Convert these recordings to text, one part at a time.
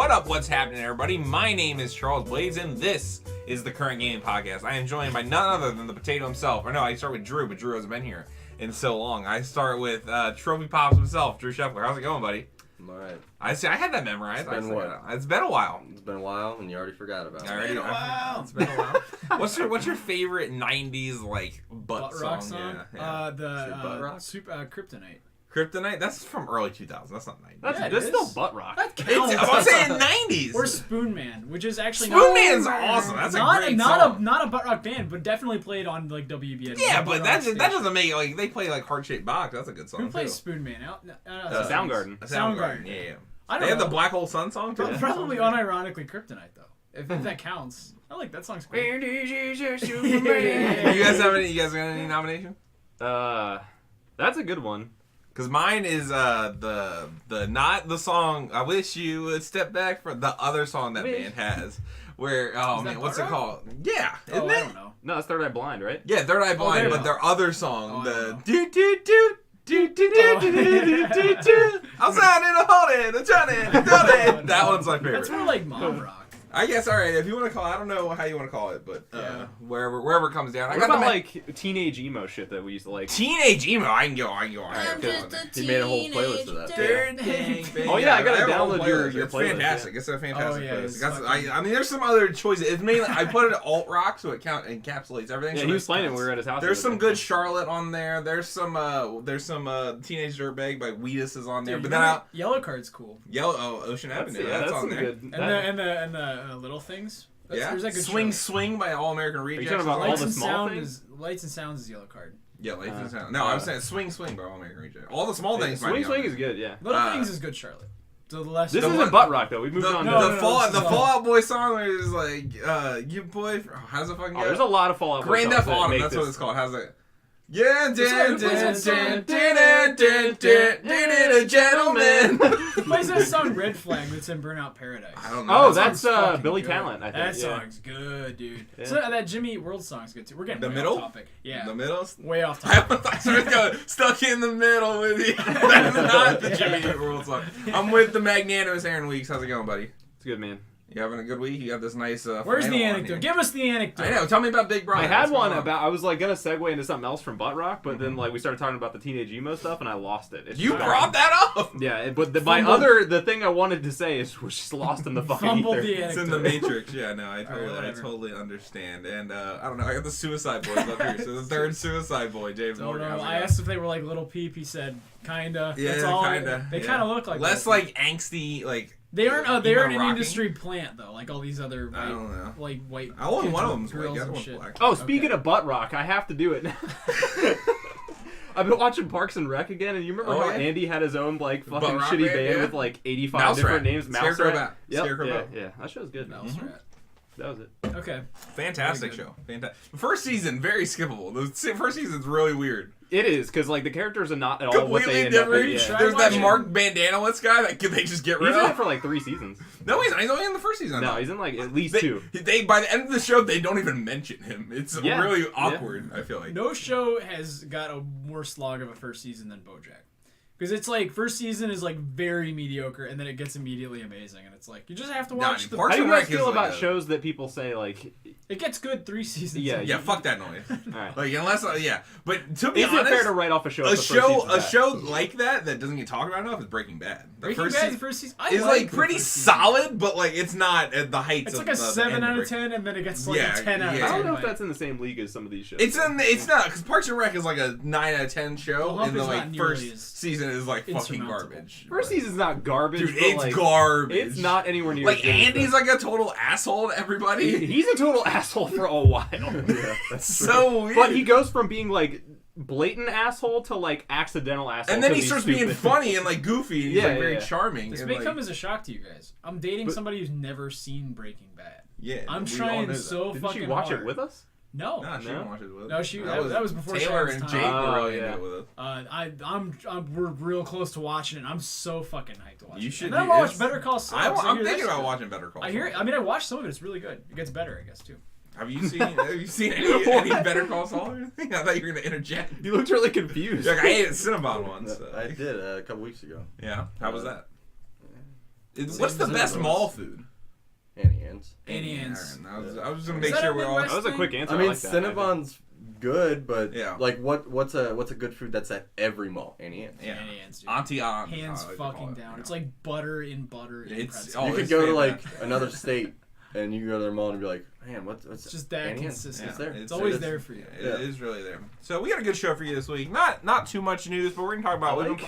What up, what's happening, everybody? My name is Charles Blades, and this is the Current Gaming Podcast. I am joined by none other than the potato himself. Or no, I start with Drew, but Drew hasn't been here in so long. I start with Trophy Pops himself, Drew Scheffler. How's it going, buddy? I'm alright. I had that memorized. It's been what? It's been a while. It's been a while, and you already forgot about it. It's been a while. What's your favorite '90s like butt rock song? Yeah. Butt rock? Kryptonite. Kryptonite? That's from early 2000s. That's not 90s. That's still butt rock. That counts. I'm saying 90s. Or Spoon Man, which is actually Spoon Man's awesome. That's a great song. Not a butt rock band, but definitely played on like WBN. Yeah, but that doesn't make like they play like Heart Shaped Box. That's a good song. Who plays too. Spoon Man? Soundgarden. Soundgarden. Yeah. I don't they have know. the Black Hole Sun song too. Probably unironically Kryptonite though. If that counts. I like that song's cool. You guys got any nomination? That's a good one. Cause mine is the not the song I Wish You Would Step Back for the other song that band has. Where what's it called? Yeah, isn't it? I don't know. No, that's Third Eye Blind, right? Yeah, Third Eye Blind, but their other song, the do do do. Outside in a hole, that one's my favorite. That's more like mom rock. I guess, alright, if you want to call it, I don't know how you want to call it, but wherever it comes down. What about like teenage emo shit that we used to like? Teenage emo, I can go. He made a whole playlist of that. Oh yeah, I gotta download your It's playlist. fantastic. Yeah. It's a fantastic playlist. I mean, there's some other choices. It's mainly I put it alt rock, so it encapsulates everything. Yeah, so he was playing it when we were at his house. There's some good Charlotte on there. There's some Teenage Dirtbag by Wheatus is on there. Dude, But then Yellow Card's cool. Ocean Avenue. That's on there. Good, And the little things. There's that good Swing by All American Rejects. talking about all the small things? Lights and Sounds is Yellow Card. Yeah, Lights and Sound. No, I was saying Swing by All American Rejects. All the small things. Swing is good, yeah. Little Things is good, Charlotte. So This isn't butt rock though. We moved on. The Fall Out Boy song where it's like, you boy. How's it fucking go? There's a lot of Fall Out Boy Grand songs Theft Auto. that That's make what it's called. How's it? Yeah, gentlemen. Who plays that song Red Flag that's in Burnout Paradise? I don't know. Oh, that's Billy good. Talent, I think. That song's good, dude. Yeah. So that Jimmy Eat World song's good too. We're getting The way middle? off topic. Yeah. The middle? Way off topic. I started going, stuck in the middle with you. That's not the Jimmy Eat World song. I'm with the magnanimous Aaron Weeks. How's it going, buddy? It's good, man. You having a good week? You have this nice Where's the anecdote? Give us the anecdote. I know. Tell me about Big Brother. I had one about. I was like gonna segue into something else from butt rock, but then like we started talking about the teenage emo stuff, and I lost it. You brought that up. Yeah, but the thing I wanted to say was just lost in the fucking ether. It's in the Matrix. Yeah, no, I totally understand. And I don't know. I got the Suicide Boys up here. So the third Suicide Boy, James Morgan. I asked if they were like Little Peep. He said kinda. Yeah, kinda. They kind of look like less like angsty like. They aren't an industry plant though, like all these other I don't know. like white. Only one of them's white, the other one's black. Oh, speaking of butt rock, I have to do it. I've been watching Parks and Rec again, and you remember how Andy had his own like fucking shitty band with like 85 different names? Mouse Rat. Yeah, that show's good. Mouse Rat. That was it. Okay. Fantastic show. Fantastic. First season, very skippable. The first season's really weird. It is, because like the characters are not at all completely what they end different. up in. Yeah. There's that Mark Bandanowitz guy that they just get rid He's of. in it for like 3 seasons. No, he's not. He's only in the first season. No, he's in like at least 2. They by the end of the show, they don't even mention him. It's really awkward, I feel like. No show has got a more slog of a first season than BoJack. Because it's like, first season is like very mediocre, and then it gets immediately amazing, and it's like, you just have to watch How do you guys feel about shows that people say, like... It gets good 3 seasons. Yeah, fuck that noise. Alright. Like, unless, but to be honest... Is it fair to write off a show A show like that doesn't get talked about enough is Breaking Bad. The first season is like pretty solid, but like, it's not at the heights of... It's like a 7 out of 10, and then it gets like a 10 out of 10. I don't know if that's in the same league as some of these shows. It's not, because Parks and Rec is like a 9 out of 10 show, and the like first season is like fucking garbage. First season's not garbage. Dude, it's like, garbage. It's not anywhere near. Like Andy's like a total asshole to everybody. He's a total asshole for a while. Yeah, that's so weird. But he goes from being like blatant asshole to like accidental asshole. And then he starts being funny and like goofy. And he's like very charming. This may come as a shock to you guys. I'm dating somebody who's never seen Breaking Bad. Yeah, I'm trying so fucking hard. Did she watch it with us? No, she didn't watch it with No, us. that was before Taylor and Jake were really into it with us. We're real close to watching it. I'm so fucking hyped to watch it. You should. And then I watch Better Call Saul. I'm thinking about watching Better Call Saul. I watched some of it. It's really good. It gets better, I guess, too. Have you seen any Better Call Saul or anything? I thought you were gonna interject. You looked really confused. Like I ate at Cinnabon once. I did a couple weeks ago. Yeah. How was that? What's the best mall food? Annie Ann's. Annie Ann's. I was gonna make sure we all. That was a quick answer. I mean, like that, Cinnabon's good, but Yeah. like what's a good food that's at every mall? Annie Ann's. Yeah. Annie Ann's, dude. Auntie Ann. Hands I like to fucking call it, down. you It's know. like butter in pretzel. Oh, You could it's go to like fantastic. another state and you can go to their mall and be like, man, what's It's just that Annie Ann's? consistent. It's there. It's always there for you. It is really there. So we got a good show for you this week. Not too much news, but we're gonna talk about that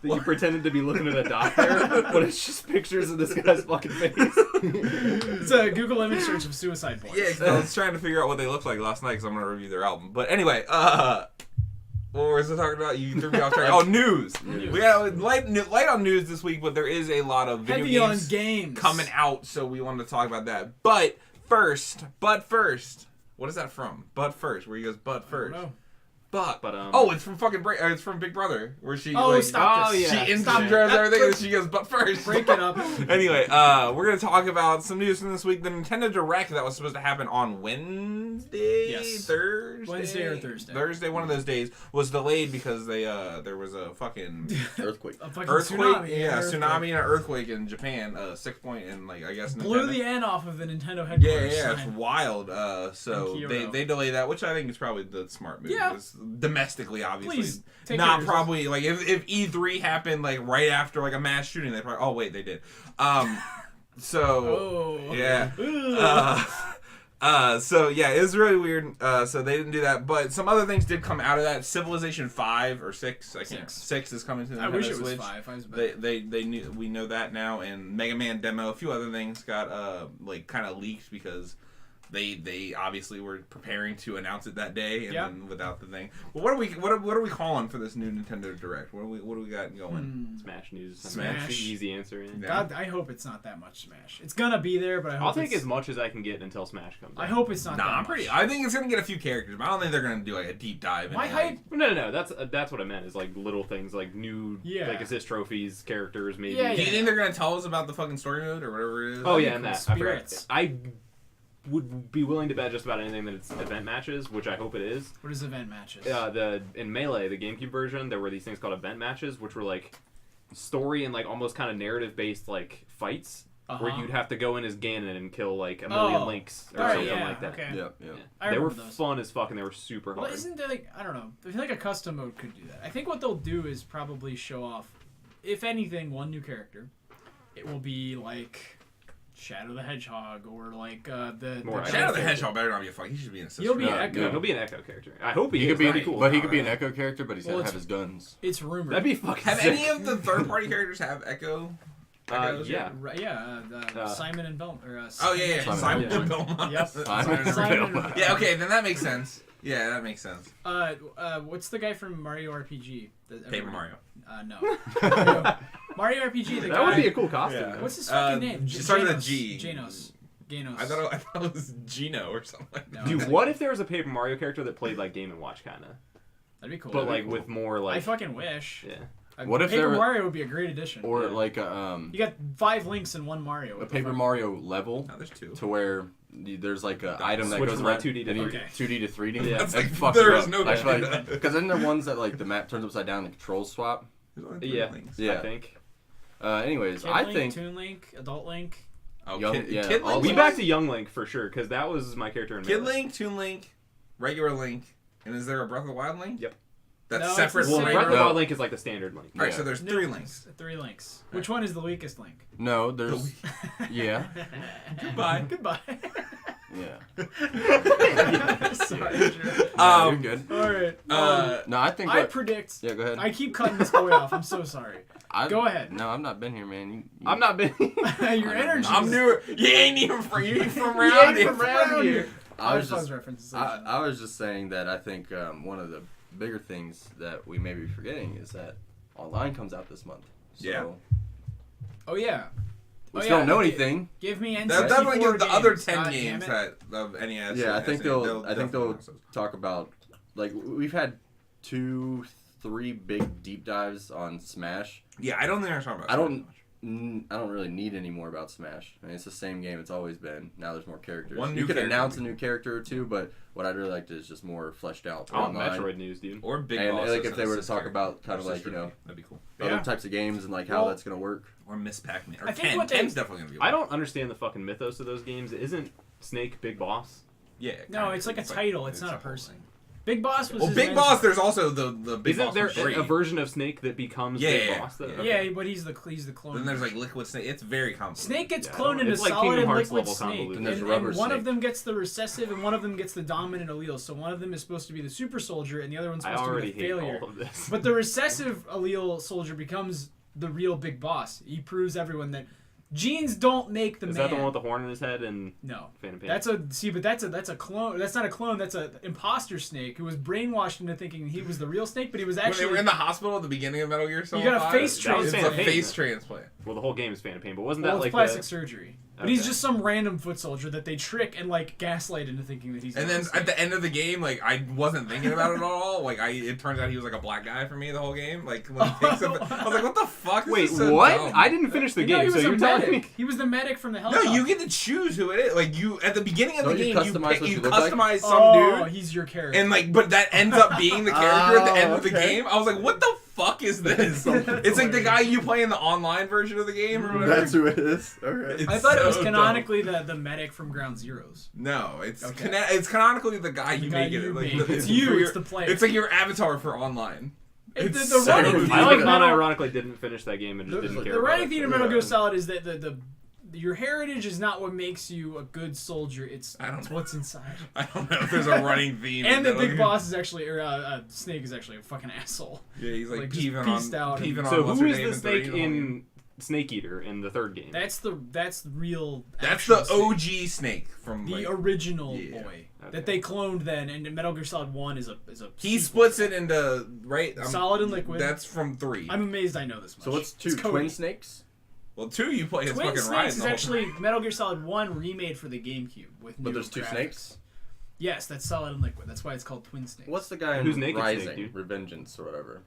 you pretended to be looking at a doc there, but it's just pictures of this guy's fucking face. It's a Google image search of Suicide Boys. Yeah, 'cause I was trying to figure out what they look like last night because I'm gonna review their album. But anyway, what was I talking about? You threw me off track. Oh, news. We got light on news this week, but there is a lot of video Heavy on games games coming out, so we wanted to talk about that. But first, what is that from? But first, where he goes, but first. But it's from it's from Big Brother, where she stop this. she Instagrams everything and she goes, but first. Break it up. Anyway, we're gonna talk about some news from this week. The Nintendo Direct that was supposed to happen on Wednesday, Thursday, Wednesday or Thursday. Thursday, one of those days was delayed because there was a fucking Earthquake. A fucking tsunami, tsunami. tsunami and an earthquake in Japan. 6 point and I guess Blew Nintendo. the N off of the Nintendo Yeah, headquarters. it's sign. wild. So In they Kyoto. delay that, which I think is probably the smart move. Yeah. It's domestically, obviously, Please, take care not of probably like if E3 happened like right after like a mass shooting, they probably. Oh wait, they did. So Oh. yeah. Ugh. So yeah, it was really weird. So they didn't do that, but some other things did come out of that. Civilization 5 or 6, I can't. 6 is coming to the I Nintendo wish it was Switch. 5. I was better. They knew, we know that now, and Mega Man demo, a few other things got like kind of leaked because they obviously were preparing to announce it that day, and then without the thing. Well, what are we calling for this new Nintendo Direct? What do we got going? Smash news. Smash. The easy answer. Yeah. Yeah. God, I hope it's not that much Smash. It's gonna be there, but I hope I'll take it's, as much as I can get until Smash comes out. I hope it's not Nah, that I'm pretty. much. I think it's gonna get a few characters, but I don't think they're gonna do like a deep dive. My into, hype. No. That's what I meant. Is like little things like new, like assist trophies, characters, maybe. Yeah, Do you think they're gonna tell us about the fucking story mode or whatever it is? Oh That'd yeah, be and cool. that Spirits. I forgot. I would be willing to bet just about anything that it's event matches, which I hope it is. What is event matches? In Melee, the GameCube version, there were these things called event matches, which were like story and like almost kind of narrative based like fights. Where you'd have to go in as Ganon and kill like a million links or something like that. Okay. Yep. I They were remember those. fun as fuck and they were super Well, hard. isn't there like, I don't know, I feel like a custom mode could do that. I think what they'll do is probably show off, if anything, one new character. It will be like Shadow the Hedgehog or like More Shadow the Hedgehog better not be a fuck. He should be an assistant. He'll be No, Echo. No, he'll be an Echo character. I hope he He could be, That'd cool. but he could be an Echo character, but he's Well, gotta it's- have his guns. It's rumored. That'd be fucking Have sick. any of the third-party characters have Echo? Echoes yeah. yet? Right, yeah, Simon and Belmont. Oh yeah, Simon Simon and and Belmont. Yep. Simon and Belmont. Yeah, okay, then that makes sense. Yeah, that makes sense. What's the guy from Mario RPG? Paper Mario. No. Mario RPG. The That guy. would be a cool costume. Yeah. though. What's his fucking name? It started with a Janos. G. Janos. I thought it was Gino or something like that. No. Dude, what if there was a Paper Mario character that played like Game & Watch kind of, That'd be cool. but like with more like I fucking wish. yeah. What if Paper there were- Mario would be a great addition. Or Yeah. like a You got 5 links in one Mario. a What the Paper fuck? Mario level No, there's 2. to where there's like a item that Switch goes from, like, around 2D to and you- 3D. 2D to 3D. Yeah. That's That like, fucks there you is up. no Actually, way to- because then there are ones that like the map turns upside down and the controls swap. There's only 3 Yeah. links. Yeah. I think. Anyways, Kid I Link, think Toon Link, Adult Link. Oh, Young- Kid, yeah, Kid all Link. We Link. back to Young Link for sure because that was my character in Kid Melee. Link, Toon Link, regular Link, and is there a Breath of the Wild Link? Yep. That's No, it's separate the from same. Breath of the No. Wild Link is like the standard Link. Alright, Yeah. so there's No, 3 links. 3 links. Which one is the weakest link? no. There's yeah, Goodbye. Goodbye. yeah. Sorry, Drew. No, you're good. All right. No, I think. I what- predict. yeah, go ahead. I keep cutting this boy off. I'm so sorry. Go ahead. No, I've not been here, man. You, I'm not been. Your energy. I'm new. You ain't even from around here. I was Fuzz just. references. I was just saying that I think one of the bigger things that we may be forgetting is that online comes out this month. So Yeah. Oh yeah. we still don't know anything. Give me N64 They'll definitely give the other games. 10 God games damn it. that of NES. Yeah, I and think SNES. they'll definitely talk about, like, we've had 2-3 big deep dives on Smash. Yeah, I don't think they're talking about. I don't- Smash much. I don't really need any more about Smash. I mean, it's the same game it's always been. Now there's more characters. One You new could character. announce a new character or two, but what I'd really like to is just more fleshed out. I want online. Metroid news, dude. Or big And bosses like if they and were to sister talk about kind of or like sister game. That'd be cool. other Yeah. types of games and like how Well- that's gonna work. Or Miss Pac-Man. Or I think Ken. what they- Ken's definitely gonna be. I don't understand the fucking mythos of those games. Isn't Snake Big Boss? Yeah. No, kinda. it's like a title. It's not a person. Big Boss was. Well, his Big mentor. Boss. There's also the Big Isn't Boss there from Three. a version of Snake that becomes Big Boss? Though? Yeah, but he's the clone. Then there's like Liquid Snake. It's very complicated. Snake gets Yeah, cloned into it's like Solid Kingdom and Hearts Liquid level Snake, convoluted. And there's and Rubber one of Snake. them gets the recessive and one of them gets the dominant allele. So one of them is supposed to be the super soldier and the other one's I supposed to already be the hate failure. all of this. But the recessive allele soldier becomes the real Big Boss. He proves everyone that genes don't make the Is man. that the one with the horn in his head and No. Phantom Pain? That's a clone. That's not a clone. That's a imposter Snake who was brainwashed into thinking he was the real Snake, but he was When they actually. were in the hospital at the beginning of Metal Gear Solid You got a 5, face It's transplant. a face transplant. Well, the whole game is Phantom Pain, but wasn't well, that it's like plastic the... surgery. But he's Okay. just some random foot soldier that they trick and like gaslight into thinking that he's. And the then real at the end of the game, like I wasn't thinking about it at all. Like it turns out he was like a black guy for me the whole game. Like when he takes up, I was like, what the fuck? This Wait, is so what? dumb. I didn't finish the No, game, he so was you're a telling medic. me... He was the medic from the No, helicopter. you get to choose who it is. Like you at the beginning of the Don't you game, you customize pick, what you you look like? customize some Oh, dude, he's your character. and like, but that ends up being the character at the end of the okay. game. I was like, what the fuck is this? It's like the guy you play in the online version of the game or whatever. That's who it is. Okay. It's I thought it was so dumb. canonically the medic from Ground Zeroes. No, it's Okay. it's canonically the guy you guy make it. you Like, make. the- It's you, for it's the player. It's like your avatar for online. The It's running so theme weird. I like of Metal- unironically didn't finish that game and just didn't care The about running it. theme of Metal Gear Yeah. Solid is that the your heritage is not what makes you a good soldier. It's I don't know. what's inside. I don't know if there's a running theme. And in the Metal Big Gear. Boss is actually, Snake is actually a fucking asshole. Yeah, he's like, like, just peeving pieced on. out and- Peeving So on who what's is her the name snake in 3 the whole game. in Snake Eater in the third game? That's the real. That's actual the Snake. OG Snake from The like, original Yeah. boy Okay. that they cloned then, and Metal Gear Solid 1 is a. He sequel. splits it into right. Solid and liquid. That's from 3. I'm amazed I know this much. So what's two It's Cody. twin snakes? Well, 2 you play as Twin fucking Snakes Ryan. is the whole actually Metal Gear Solid 1 remade for the GameCube with new But there's two graphics. snakes. Yes, that's Solid and Liquid. That's why it's called Twin Snakes. What's the guy in Who's Naked Snake, Rising? dude? Revengeance or whatever.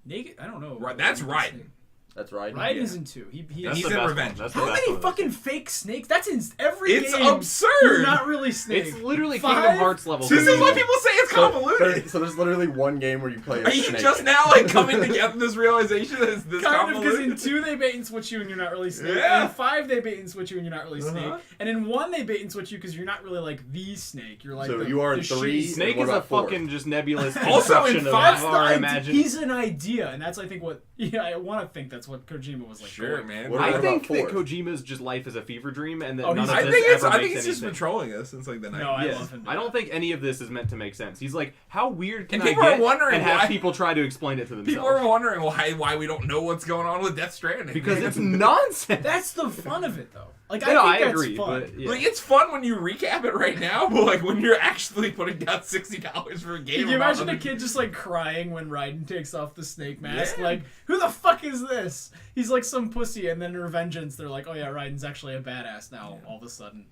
Naked? I don't know. Right, that's Raiden. That's right. Raiden's in 2. He That's has he's the in best Revenge. one. That's the how best many one of those fucking games. fake snakes? That's in every It's game. absurd. You're not really Snake. It's literally 5? Kingdom Hearts level. This is why confusion. people say it's convoluted. So there's literally one game where you play a Are you snake. just now like coming together this realization that it's this Kind of, because in convoluted? 2 they bait and switch you and you're not really Snake. Yeah. And in 5 they bait and switch you and you're not really Snake. Uh-huh. And in 1 they bait and switch you because you're not really like the Snake. You're like So the, you are in the 3. shitty Snake What is a about 4? fucking just nebulous Also in construction of five- our idea. imagined. He's an idea, and that's I think what I want to think that's what Kojima was like. Sure, going man. What I about think that 4? Kojima's just life is a fever dream, and that Oh, none he's- of I this think ever he's makes just been anything. trolling us since like the 90s. No, I Yes. love him. I don't think any of this is meant to make sense. He's like, how weird can And I people are get? wondering and have why- people try to explain it to themselves. People are wondering why we don't know what's going on with Death Stranding. because it's nonsense. That's the fun of it, though. Like no, I I think that's agree, fun. but yeah. Like it's fun when you recap it right now, but like when you're actually putting down $60 for a game. Can you about imagine a other- kid just like crying when Raiden takes off the snake mask? Yeah. Like, who the fuck is this? He's like some pussy, and then in Revengeance, they're like, oh yeah, Raiden's actually a badass now. All of a sudden,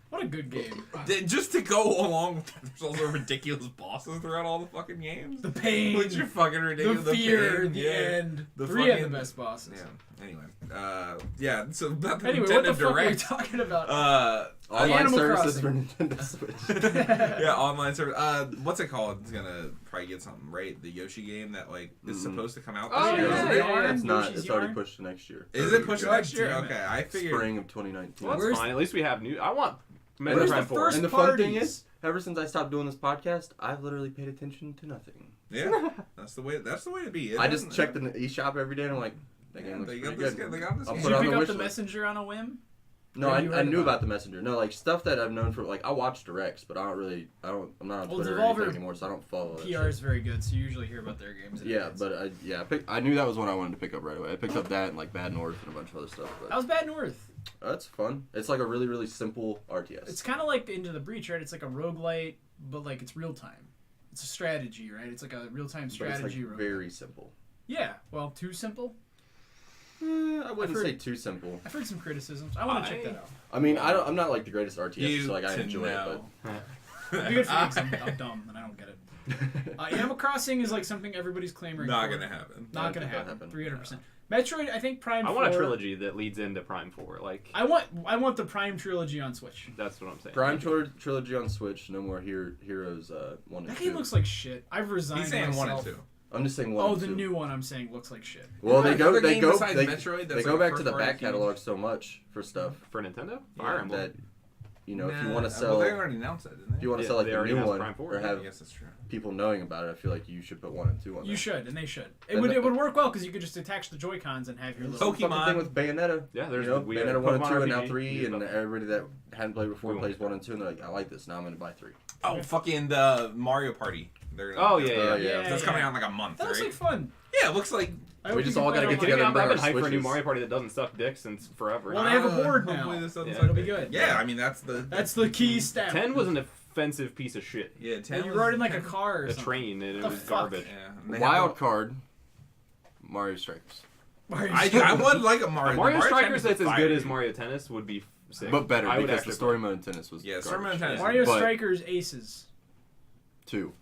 what a good game. Just to go along with that, there's also ridiculous bosses throughout all the fucking games. The pain, Which are fucking the ridiculous. fear, pain, the yeah. end. The 3 had the fucking- best bosses. Yeah. Anyway, yeah. So about the Anyway, Nintendo what the fuck are we Direct. talking about? Online Animal services Crossing. for Nintendo Switch. Yeah, online service. What's it called? It's gonna probably get something right. The Yoshi game that like is supposed to come out this Oh, year. yeah, isn't it? yeah. It's not. Yoshi's It's already Yarn? pushed to next year. Is it pushed God next year? damn it. Okay, I figured. Spring of 2019. Well, that's Where's- fine. At least we have new. I want Metroid Where's the Prime 4. first- And the fun thing parties. is, ever since I stopped doing this podcast, I've literally paid attention to nothing. Yeah, that's the way. That's the way to be. It I just doesn't- check the eShop every day and I'm like, that Yeah, game looks they pretty got this. good. They got this. I'll game. put Did it on you the pick up wish the list. messenger on a whim? No, Or you I heard knew about about the messenger. No, like stuff that I've known for like I watch directs, but I'm not on Well, Twitter or Devolver anything anymore, so I don't follow that PR shit. is very good, so you usually hear about their games. in Yeah, advance. but I knew that was one I wanted to pick up right away. I picked up that and like Bad North and a bunch of other stuff. But That was Bad North. that's fun. It's like a really really simple RTS. It's kind of like Into the Breach, right? It's like a roguelite, but like it's real time. It's a strategy, right? It's like a real time but it's strategy. like roguelite. very simple. Yeah, well, too simple. I wouldn't I've say heard- too simple. I've heard some criticisms. I want to check that out. I mean, I'm not like the greatest RTS, You so like I to enjoy know. it. It'd be good for me 'cause I'm dumb and I don't get it. Animal Crossing is like something everybody's clamoring Not for. gonna happen. Not gonna happen. 300%. Metroid, I think Prime 4. I want a trilogy that leads into Prime 4. Like I want the Prime trilogy on Switch. that's what I'm saying. Prime trilogy on Switch. No more Heroes 1 and 2. That game looks like shit. I've resigned He's saying myself. 1 and 2. I'm just saying 1 Oh, and 2. the new one I'm saying looks like shit. Well, Another game besides they Metroid go that's like back to the first-party back catalog so much for stuff. For Nintendo? Yeah, Fire Emblem. that if you want Nah, to sell, well, they already announced that, didn't they? if you want to Yeah, sell like they the already new announced one Prime 4, or I have guess that's true. people knowing about it, I feel like you should put 1 and 2 on there. You should, and they should. It And would the- it would work well because you could just attach the Joy-Cons and have your little... Same fucking Pokemon. thing with Bayonetta. Yeah, there's you know, we Bayonetta 1 and 2 and now RPG, 3, and yeah. everybody that hadn't played before We plays won't. 1 and 2, and they're like, I like this. Now I'm going to buy 3. Oh, fucking the Mario Party. Oh, yeah, yeah. Yeah, That's coming out in like a month, That right? looks like fun. Yeah, it looks like. I We hope just you can all play gotta it get online. together I'm, and bring I've been our hyped for a new Switches. Mario Party that doesn't suck dick since forever. Well, they have a board now. Hopefully this doesn't Yeah, suck it'll be dick. good. Yeah, I mean that's the. That's the key step. 10 was an offensive piece of shit. Yeah, 10. You was- rode in like a car or A something. train, and it The was fuck? garbage. Yeah. and they Wild have card, Mario Strikers. Mario I would like a Mario. Mario the Strikers Tennis that's as is good fire. as Mario Tennis would be sick. But better, I would because actually the story mode in tennis was Yeah, garbage. story mode in tennis. Mario But- Strikers Aces. 2.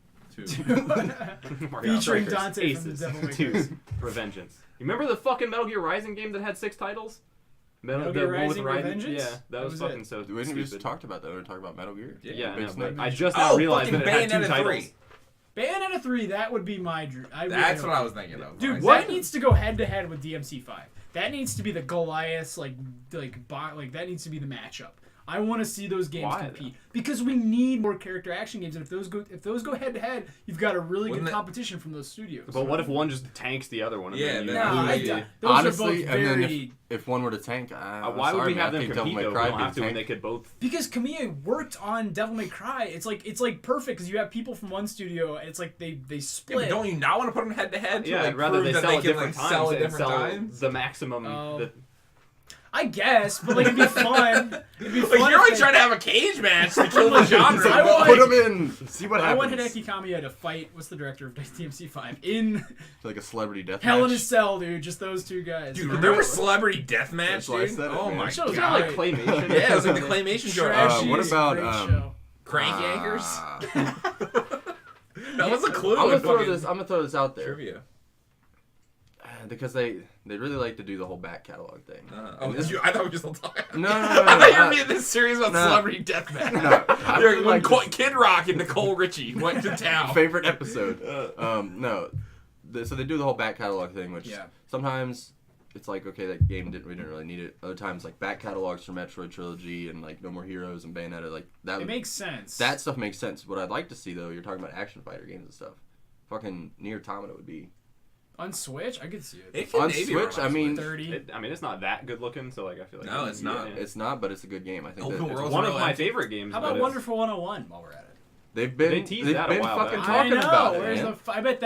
Mario Featuring Strikers, Dante from the Aces, Devil May 2, Cry. Revengeance. You remember the fucking Metal Gear Rising game that had 6 titles? Metal the Gear one with Rising Raiden? Revengeance? Yeah, that was was fucking it? so We stupid. just talked about that. We were talking about Metal Gear. Yeah, I Big know, Snake. but I just now Oh, realized that fucking it had 2 Bayonetta titles. 3. Bayonetta 3, that would be my dream. That's what I was thinking of. Dude, when I that said needs to go head to head with DMC5. That needs to be the Goliath, like that needs to be the matchup. I want to see those games Why, compete because we need more character action games, and if those go head to head, you've got a really Wouldn't good it- competition from those studios. But what if one just tanks the other one? And Yeah, then you then Nah, lose. those Honestly, are both and then very if one were to tank, why would sorry, we have man, I them think Devil compete May though? We Cry don't be have to when tank. they could both. because Kamiya worked on Devil May Cry. It's like perfect because you have people from one studio. And it's like they Yeah, split. but don't you not want to put them head to head? Yeah, like, I'd rather prove they that sell they at can, different like, sell times at and different sell times? the maximum. Oh. I guess, but like it'd be fun. It'd be Like, fun. you're if always they- trying to have a cage match to kill the genre. I want- Put them in. See what I want happens. Hideki Kamiya to fight. What's the director of DMC5 in Like a celebrity death Hell in a match. Cell, dude? Just those two guys. Dude, remember Celebrity Deathmatch, That's why I dude? said it, Oh man. my Show was Isn't that god. like claymation? Yeah, it was like the claymation show. Trashy, what about, great um, show. Crank Anchors? That was a clue. I'm gonna in throw fucking this. I'm gonna throw this out there trivia. because they really like to do the whole back catalog thing. Oh, And this- I thought we were still talking. No, I thought you were being this serious about no. Celebrity Deathmatch. No, I You're- really when like this. Kid Rock and Nicole Richie went to town. favorite episode. No, so they do the whole back catalog thing, which Yeah. sometimes it's like, okay, that game we didn't really need it. Other times, like back catalogs for Metroid Trilogy and like No More Heroes and Bayonetta, like that. It makes sense. that stuff makes sense. What I'd like to see though, you're talking about action fighter games and stuff. Fucking Nier Automata would be on Switch. I could see it. It can on maybe Switch. run I mean, 30. I mean, it's not that good looking, so like I feel like No, it's not. it's not, but it's a good game. I think Open that it's world. one Real of my empty. favorite games. How but about it's- Wonderful 101 while we're at it? they've They been teased they've that a been while fucking back. talking I know. about it, Where's man. I bet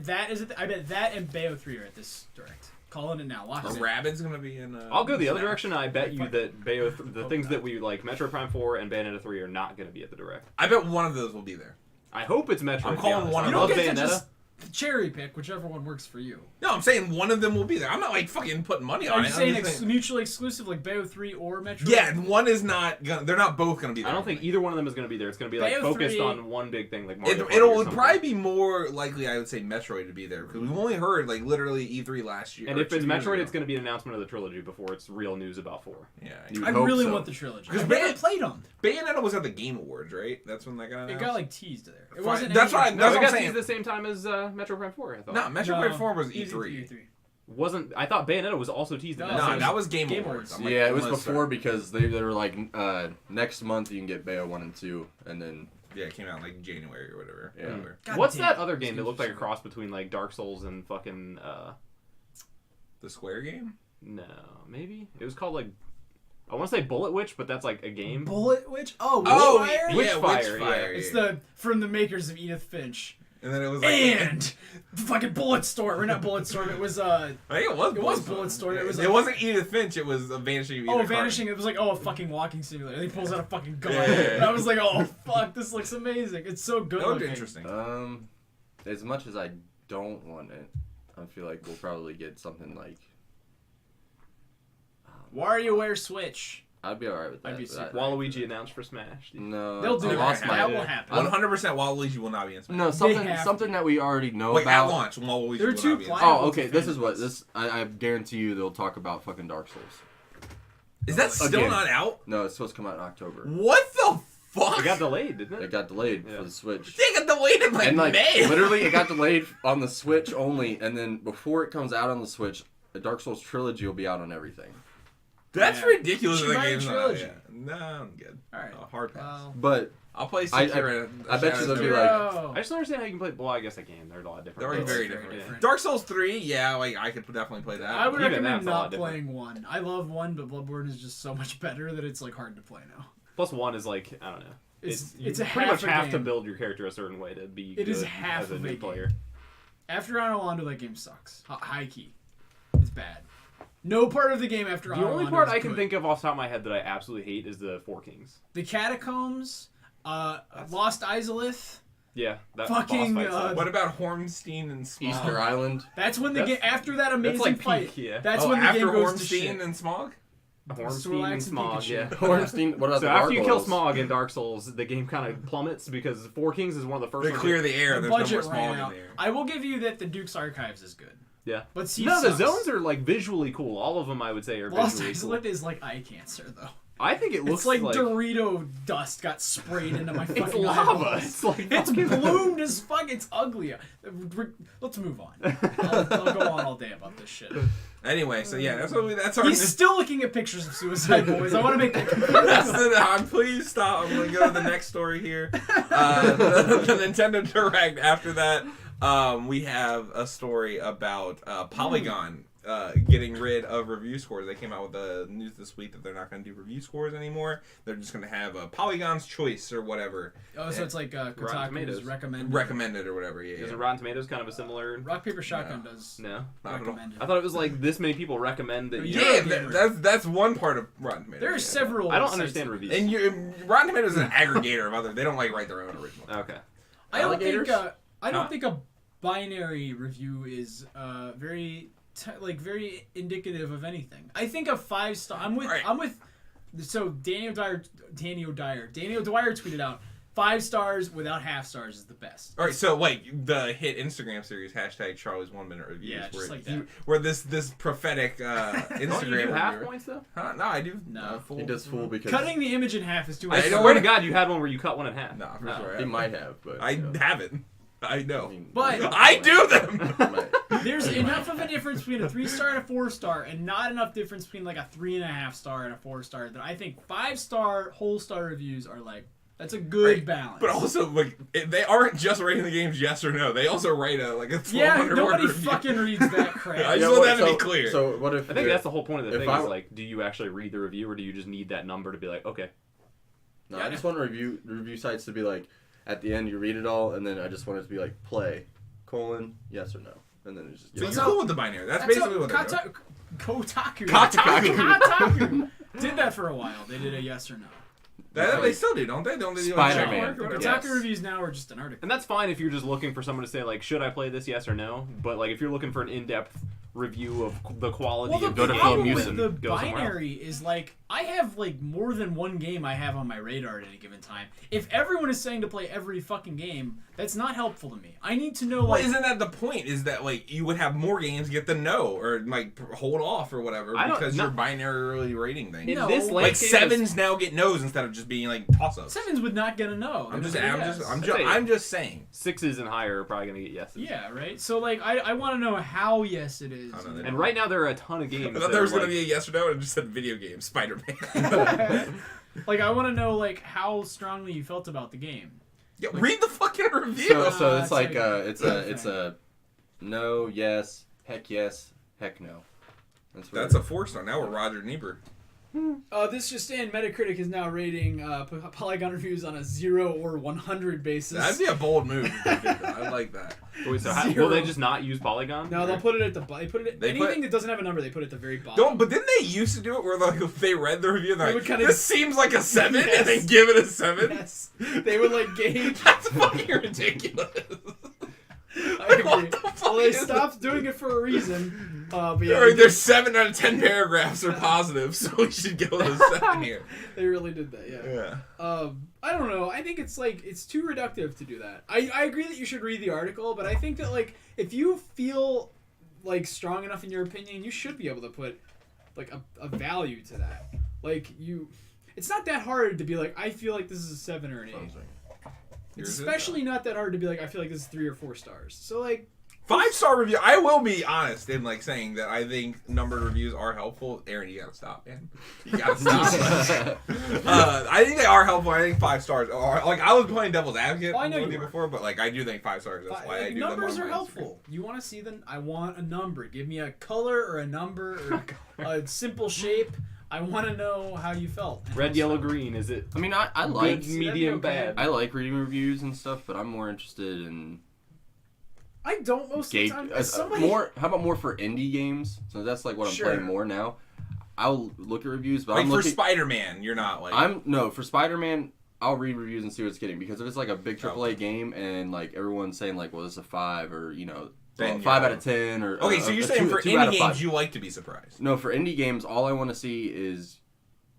that is it. I bet that and Bayo 3 are at this direct. Calling it now. Watch A it. Rabbids gonna be in. I'll go the other Smash. direction. I bet you that the Hope things not. that we like, Metro Prime 4 and Bayonetta 3 are not going to be at the direct. I bet one of those will be there. I hope it's Metro. I'm to be calling honest. one I of You those. don't love get to Bayonetta. just cherry pick whichever one works for you. No, I'm saying one of them will be there. I'm not like fucking putting money Are on you it. I'm saying just mutually exclusive like Bayo 3 or Metro? yeah, and one is not gonna. They're not both gonna be there. I don't think either one of them is going to be there. It's going to be like Bayo focused 3 on one big thing, like Mario Party It'll or would something. probably be more likely, I would say, Metroid to be there because we've only heard like literally E3 last year. And or if it's 2 years Metroid, ago. it's going to be an announcement of the trilogy before it's real news about 4. Yeah, You I hope really so. want the trilogy. 'Cause I've never Bay- played them. Bayonetta was at the Game Awards, right? That's when that got It announced. got like teased there. It Fine. wasn't. That's any- why- No, That's it what got I'm saying. teased the same time as Metro Prime 4. I thought. No, Metroid Prime 4 was easy E3. E3. Wasn't I thought Bayonetta was also teased in No, that No, same- that was Game, Game Awards. Awards. I'm like, Yeah, it was almost before certain. because they were like next month you can get Bayo 1 and 2 and then Yeah, it came out like January or whatever. Yeah. Whatever. God What's damn, that other this game that game's looked like a so cross between like Dark Souls and fucking The Square game? no, maybe? It was called like I want to say Bullet Witch, but that's like a game. Bullet Witch? Oh, Oh, Witchfire? yeah, Witchfire, Witchfire, It's yeah. the from the makers of Edith Finch. And then it was like And the fucking Bulletstorm. Or not Bulletstorm, it was I think it was Bulletstorm. It was it wasn't Edith Finch, it was a Vanishing of Edith Vanishing. It was like, a fucking walking simulator. And he pulls out a fucking gun. Yeah. And I was like, oh fuck, this looks amazing. It's so good That looked looking. interesting. as much as I don't want it, I feel like we'll probably get something like WarioWare Switch. I'd be alright with that. I'd be super- Waluigi announced for Smash. No, They'll do I that. lost my- That will happen. 100% Waluigi will not be in Smash. No, something that we already know Wait, about. at launch, Waluigi There are will two not be in players. Smash. Oh, okay. This is what this. I guarantee you they'll talk about fucking Dark Souls. Is that still Again. not out? No, it's supposed to come out in October. What the fuck? It got delayed, didn't It it? got delayed Yeah. for the Switch. They got delayed in like And like May. literally, it got delayed on the Switch only, and then before it comes out on the Switch, the Dark Souls trilogy will be out on everything. That's Yeah. ridiculous. You That should buy a game's not out trilogy. yet. No, I'm good. All right. Hard pass. Well, But I'll play I- Sekiro. I bet you they'll be Zero. I just don't understand how you can play. Well, I guess I can. They're a lot different. They're already but- very Very different. different. Dark Souls 3, yeah, like I could definitely play that. I would Even recommend that's a lot not different. playing 1. I love 1, but Bloodborne is just so much better that it's like hard to play now. Plus one is like I don't know. It's you a pretty half much a have to game. build your character a certain way to be. It is good half as a of new a game. player. After Analondo, that game sucks. High key. It's bad. No part of the game after The Analondo only part is I can good. think of off the top of my head that I absolutely hate is the Four Kings. The Catacombs, Lost Izalith. Yeah, that Fucking, boss fight. What about Hornstein and Smog? Easter Island. That's when the That's- game after that amazing like fight. peak, yeah. That's Oh, when the after game goes to Hornstein shit. and Smog? Hornstein Snorlax and and Smog, Pikachu. yeah. Hornstein. What about So the after you kill gargoyles? Smog in Dark Souls, the game kind of plummets because Four Kings is one of the first They ones. clear the air. The There's no more budget Smog ran in out. there. I will give you that the Duke's Archives is good. Yeah. But Siege No, the sucks. zones are like visually cool. All of them, I would say, are Lost visually Izalith cool. is like eye cancer though. I think it looks It's like Dorito dust got sprayed into my fucking it's lava. eyeballs. It's like It's fucking- bloomed as fuck. It's ugly. Let's move on. I'll go on all day about this shit. Anyway, so yeah, that's our. He's still looking at pictures of Suicide Boys. I want to make that That's clear. please stop. I'm gonna go to the next story here. The Nintendo Direct. After that, we have a story about Polygon getting rid of review scores. They came out with the news this week that they're not going to do review scores anymore. They're just going to have Polygon's Choice or whatever. Oh, so it's like Kotaku's Tomatoes. recommended. Or whatever. Yeah. Isn't yeah. Rotten Tomatoes kind of a similar? Rock Paper Shotgun does No. Not at all. recommended. I thought it was like this many people recommend that. Yeah, Yeah, Eurogamer. that's one part of Rotten Tomatoes. There are yeah. several. I don't sites understand that- reviews. And Rotten Tomatoes is an aggregator of other. They don't like write their own original. Okay. I don't think. Alligators? I don't Huh? think a binary review is very very indicative of anything. I think a 5-star. Right. I'm with. So Daniel Dwyer tweeted out 5 stars without half stars is the best. All right, so wait, the hit Instagram series #Charlie's 1 minute reviews, Yeah, just where like that. where this prophetic Instagram Don't you do half reviewer- points though? Huh? No, I do. No. Full. He does full because Cutting the image in half is too I much. I don't swear to wanna- God, you had one where you cut one in half. No, for Oh. sure. he might have, but I haven't. I know. But- I do them. He might. There's enough of a difference between a 3-star and a 4-star, and not enough difference between like a 3.5 star and a 4-star. That I think 5-star whole star reviews are like that's a good Right, balance. But also, like, they aren't just rating the games yes or no. They also rate a 1,200 yeah, word nobody review. fucking reads that crap. I just want that to be so- clear. So what if? I think that's the whole point of the If thing. I- Is like, do you actually read the review, or do you just need that number to be like, okay? No, Yeah, I just want review sites to be like, at the end you read it all, and then I just want it to be like play, : yes or no, and then it's just. So yes. you're cool with the binary. That's basically what they're doing. Kotaku. Kotaku. Did that for a while. They did a yes or no. They still do, don't they? Don't they do Spider-Man. check mark or whatever? Kotaku Yes. reviews now are just an article. And that's fine if you're just looking for someone to say like, should I play this, yes or no? But like, if you're looking for an in-depth review of the quality Well, of the the game, problem Film with Museum. the go somewhere else. binary is like I have like more than one game I have on my radar at any given time. If everyone is saying to play every fucking game, that's not helpful to me. I need to know Well, like isn't that the point? Is that like you would have more games get the no or like hold off or whatever I don't- because no. your binary rating thing. In No. this Like, Like landscape, sevens now get no's instead of just being like toss-ups. Sevens would not get a no. I'm They just would say yes. I'm just saying. 6s and higher are probably gonna get yeses. Yeah, right. So like I want to know how yes it is. I don't know, they And right now there are a ton of games. I thought that there are, was gonna like- be a yes or no, and it just said video game Spider-Man. Like I want to know like how strongly you felt about the game. Yeah, read the fucking review. So it's it's like like- it's a no, yes, heck, no. That's what That's a 4-star. Now we're Roger Ebert. This just in: Metacritic is now rating Polygon reviews on a 0 or 100 basis. That'd be a bold move. If they did that. I like that. Wait, so Zero. will they just not use Polygon? No, they'll put it at the they put it They anything put- that doesn't have a number. They put it at the very bottom. Don't. But didn't they used to do it where like if they read the review, they're They like, would kinda- "This seems like a 7," Yes. and then give it a 7. Yes, they would like gauge. That's fucking ridiculous. I agree. What the Well, they stopped doing it for a reason. But yeah, There's 7 out of 10 paragraphs are positive, so we should go with a 7 here. They really did that, yeah. I don't know. I think it's too reductive to do that. I agree that you should read the article, but I think that if you feel strong enough in your opinion, you should be able to put a value to that. It's not that hard to be I feel like this is a 7 or an 8. It's especially not that hard to be I feel like this is 3 or 4 stars. So 5-star review. I will be honest in saying that I think numbered reviews are helpful. Aaron, you gotta stop, man. You gotta stop. I think they are helpful. I think 5 stars are I was playing devil's advocate. I know you before, but I do think 5 stars. That's why I do numbers are helpful. You want to see them? I want a number. Give me a color or a number or a simple shape. I want to know how you felt. Red, yellow, green. Is it? I mean, I like good, medium, bad. I like reading reviews and stuff, but I'm more interested in. I don't most of the time. How about more for indie games? So that's what I'm playing more now. I'll look at reviews, but for Spider-Man, you're not for Spider-Man, I'll read reviews and see what it's getting, because if it's a big AAA game and everyone's saying well, this is a 5 or 5 out of 10 or okay. So you're saying for indie games you like to be surprised? No, for indie games, all I want to see is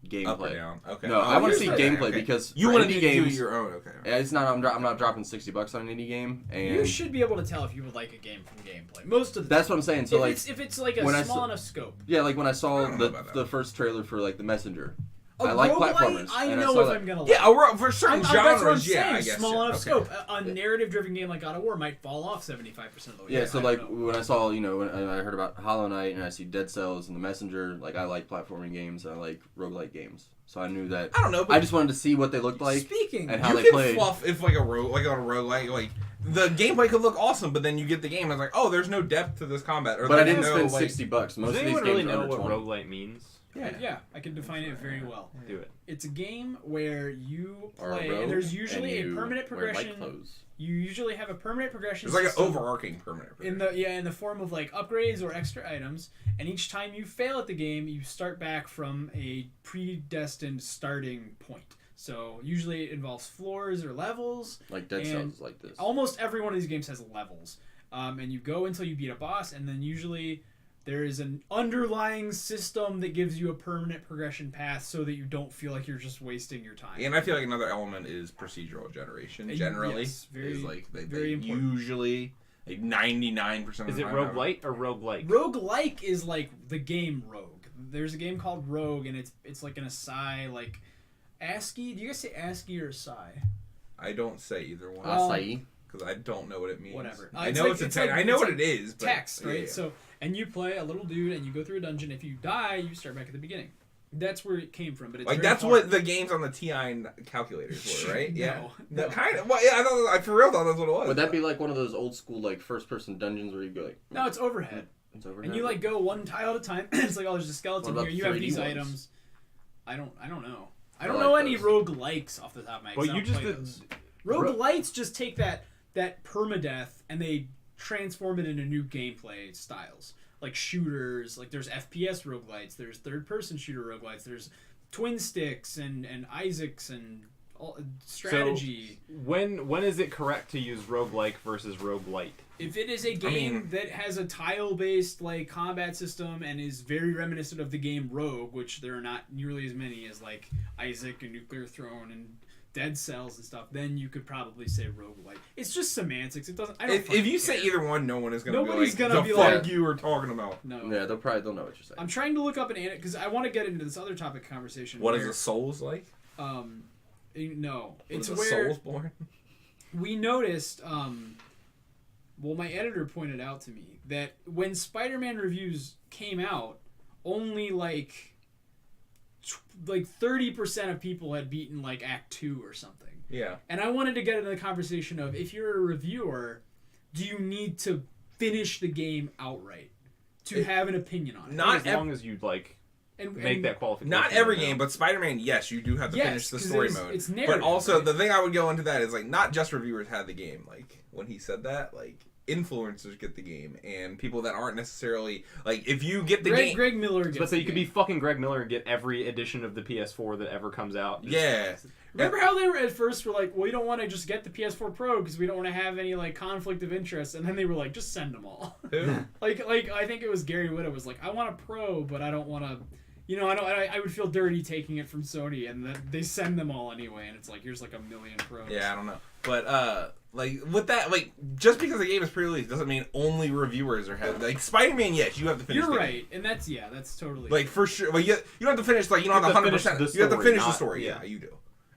gameplay. Up or down. Okay. No, I want to see gameplay because you want to do games, your own. Okay. It's not. I'm not dropping $60 on an indie game. And you should be able to tell if you would like a game from gameplay. Most of the that's time. what I'm saying. So if it's a small enough scope. Yeah, when I saw the first trailer for the Messenger. I A like roguelite, platformers. I know if I'm gonna like. Yeah, for certain genres, that's what I'm saying. I guess. Small enough scope. A narrative-driven game like God of War might fall off 75% of the way. Yeah, so when I saw, when I heard about Hollow Knight and I see Dead Cells and The Messenger, I like platforming games and I like roguelike games. So I knew that. I don't know. But I just wanted to see what they looked like. Speaking, and how you they can played. Fluff if on a roguelike, the gameplay could look awesome, but then you get the game and it's there's no depth to this combat. But I didn't spend $60. Most Does of these anyone games really know are what 20. roguelite means? Yeah, I can define it very well. Do it. It's a game where you play, and there's usually a permanent progression. You usually have a permanent progression. There's an overarching permanent progression. in the form of upgrades or extra items, and each time you fail at the game, you start back from a predestined starting point. So usually it involves floors or levels. Like Dead Cells is like this. Almost every one of these games has levels, and you go until you beat a boss, and then usually there is an underlying system that gives you a permanent progression path so that you don't feel like you're just wasting your time. And I feel like another element is procedural generation. Generally, yes, very important. Usually 99% of the time. Is it roguelite or roguelike? Roguelike is the game Rogue. There's a game called Rogue, and it's an Asai ASCII. Do you guys say ASCII or Asai? I don't say either one. Acai. Because I don't know what it means. Whatever. I know I know what it is. But text, right? Yeah. So, and you play a little dude, and you go through a dungeon. If you die, you start back at the beginning. That's where it came from. But it's that's hard. What the games on the TI calculators were, right? No. Kind of. Well, yeah, I for real thought that's what it was. Would that be one of those old school first-person dungeons where you go No, it's overhead. It's overhead. And you go one tile at a time. It's there's a skeleton here. You have these 3D ones? items. I don't know. I don't know any roguelikes off the top of my head. Well, you just roguelites just take that permadeath and they transform it into new gameplay styles. Like shooters, there's FPS roguelites, there's third-person shooter roguelites, there's twin sticks and Isaacs and strategy. So when is it correct to use roguelike versus roguelite? If it is a game that has a tile-based combat system and is very reminiscent of the game Rogue, which there are not nearly as many as Isaac and Nuclear Throne and Dead Cells and stuff, then you could probably say roguelite. It's just semantics. It doesn't. If you say either one, no one is going to be like, gonna the fuck you were talking about. No. Yeah, they'll know what you're saying. I'm trying to look up because I want to get into this other topic of conversation. What is a Souls like? No, it's where Soulsborne. We noticed. Well, my editor pointed out to me that when Spider-Man reviews came out, only 30% of people had beaten Act 2 or something. Yeah. And I wanted to get into the conversation of, if you're a reviewer, do you need to finish the game outright to have an opinion on it? Not as long as you make that qualification. Not every game, but Spider-Man, yes, you do have to finish the story mode. It's narrative, but also, right? the thing I would go into that is not just reviewers had the game. When he said that, influencers get the game and people that aren't necessarily like if you get the game. Greg Miller gets. But so you could be fucking Greg Miller and get every edition of the PS4 that ever comes out. Yeah. Remember how they were at first were like, well, we don't want to just get the PS4 Pro because we don't want to have any like conflict of interest, and then they were like, just send them all. Who? like I think it was Gary Whitta was like, I want a Pro, but I don't want to. You know, I would feel dirty taking it from Sony, and then they send them all anyway, and it's like here's like a million Pros. Yeah, I don't know, but like with that, like just because the game is pre-released doesn't mean only reviewers are having like Spider-Man. Yes, you have to finish. You're the right, and that's totally like for sure. Like you don't have to finish like you don't have 100%. You have to finish the story. Yeah, you do.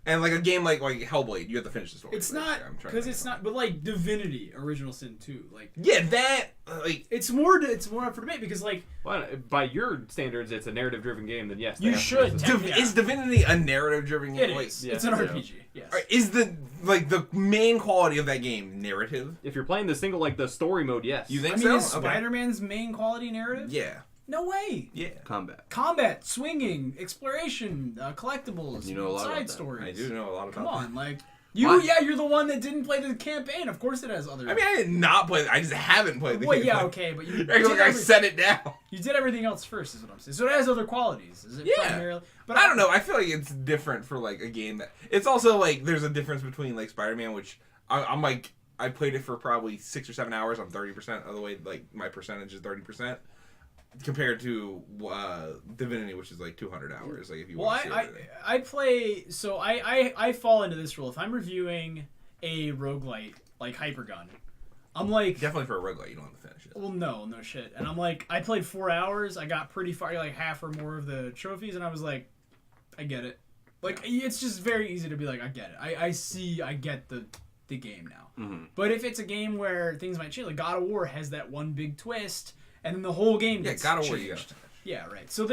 And like a game like Hellblade, you have to finish the story. It's not because it's not, but like Divinity Original Sin 2, like that like it's more up for debate because like by your standards, it's a narrative-driven game. Then yes, you should. Is Divinity a narrative-driven game? It is. It's an RPG. Yes. Is the main quality of that game narrative? If you're playing the single like the story mode, yes. You think I mean, so? is Spider-Man's main quality narrative? Yeah. No way. Yeah. Combat, swinging, exploration, collectibles, you know a lot side about that. stories. I do know a lot about Come that. on, like you're the one that didn't play the campaign. Of course, it has other. I mean, I did not play. I just haven't played the Well, game. yeah, okay, but you. I set it down. You did everything else first, is what I'm saying. So it has other qualities. Is it primarily? But I don't know. I feel like it's different for like a game that. It's also like there's a difference between like Spider-Man, which I'm like I played it for probably 6 or 7 hours. I'm 30% of the way. Like my percentage is 30%. Compared to Divinity, which is like 200 hours. Like if you want to see I play. So I fall into this rule. If I'm reviewing a roguelite like Hypergun, I'm like definitely for a roguelite, you don't have to finish it. Well, no shit. And I'm like, I played 4 hours. I got pretty far, like half or more of the trophies, and I was like, I get it. Like it's just very easy to be like, I get it. I get the game now. Mm-hmm. But if it's a game where things might change, like God of War has that one big twist. And then the whole game gets God of War, changed. you gotta finish. Yeah, right. So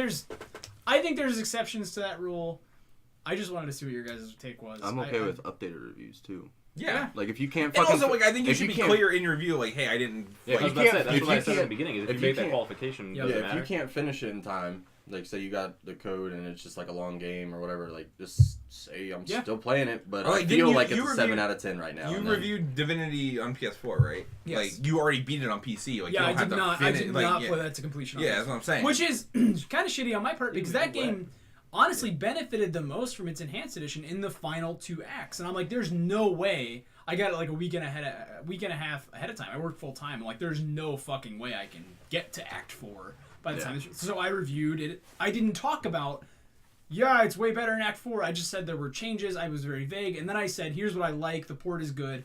I think there's exceptions to that rule. I just wanted to see what your guys' take was. I'm okay with updated reviews too. Yeah. Like if you can't. And also, like I think you should be clear in your review. Like, hey, I didn't. Yeah, like, that's what I said at the beginning. Is if you made that qualification, if you can't finish it in time, like say you got the code and it's just like a long game or whatever, like just say I'm still playing it, but I feel like it's a 7 out of 10 right now. You reviewed Divinity on PS4, right? Yes. Like you already beat it on PC. Like yeah, you don't I did not play that to completion. Yeah, that's what I'm saying. Which is kind of shitty on my part because that game honestly benefited the most from its enhanced edition in the final 2 acts, and I'm like, there's no way. I got it like a week and a half ahead of time. I worked full time. I'm like, there's no fucking way I can get to Act 4 by the time. So I reviewed it. I didn't talk about, it's way better in Act 4. I just said there were changes. I was very vague. And then I said, here's what I like. The port is good.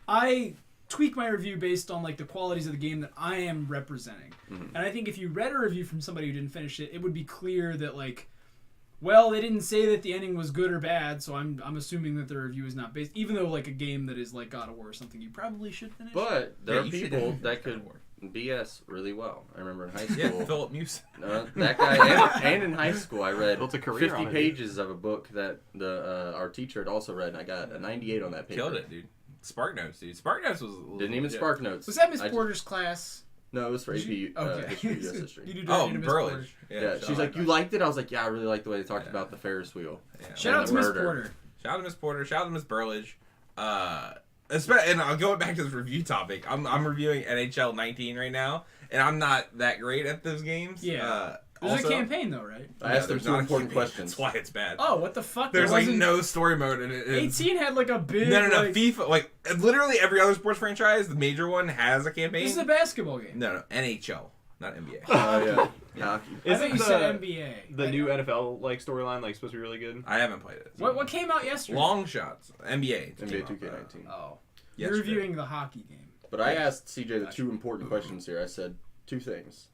I tweak my review based on like the qualities of the game that I am representing. Mm-hmm. And I think if you read a review from somebody who didn't finish it, it would be clear that like, well, they didn't say that the ending was good or bad, so I'm assuming that the review is not based, even though like a game that is like God of War or something, you probably should finish. But there are people that could BS really well. I remember in high school. Yeah, Philip Muse. That guy, and in high school, I read 50 on pages of a book that our teacher had also read, and I got a 98 on that paper. Killed it, dude. Spark Notes, dude. Spark Notes was didn't even Spark Notes. Was that Miss Porter's class? No, it was for AP history, U.S. history. Burlage. Yeah, she's like, you liked it? I was like, yeah, I really liked the way they talked about the Ferris wheel. Yeah. Shout out to Miss Porter. Shout out to Miss Porter. Shout out to Miss Burlage. And I'll go back to this review topic. I'm reviewing NHL 19 right now, and I'm not that great at those games. Yeah. There's a campaign though, right? I asked them 2 important questions. That's why it's bad. Oh, what the fuck? There's like no story mode in it. 18 had like a big. No. FIFA, like literally every other sports franchise, the major one has a campaign. This is a basketball game. No, NHL, not NBA. Oh yeah. I think you said NBA. The new NFL like storyline like supposed to be really good. I haven't played it. So. What came out yesterday? Long shots. NBA 2K19. Oh. You're reviewing the hockey game. But I asked CJ the 2 important questions here. I said 2 things.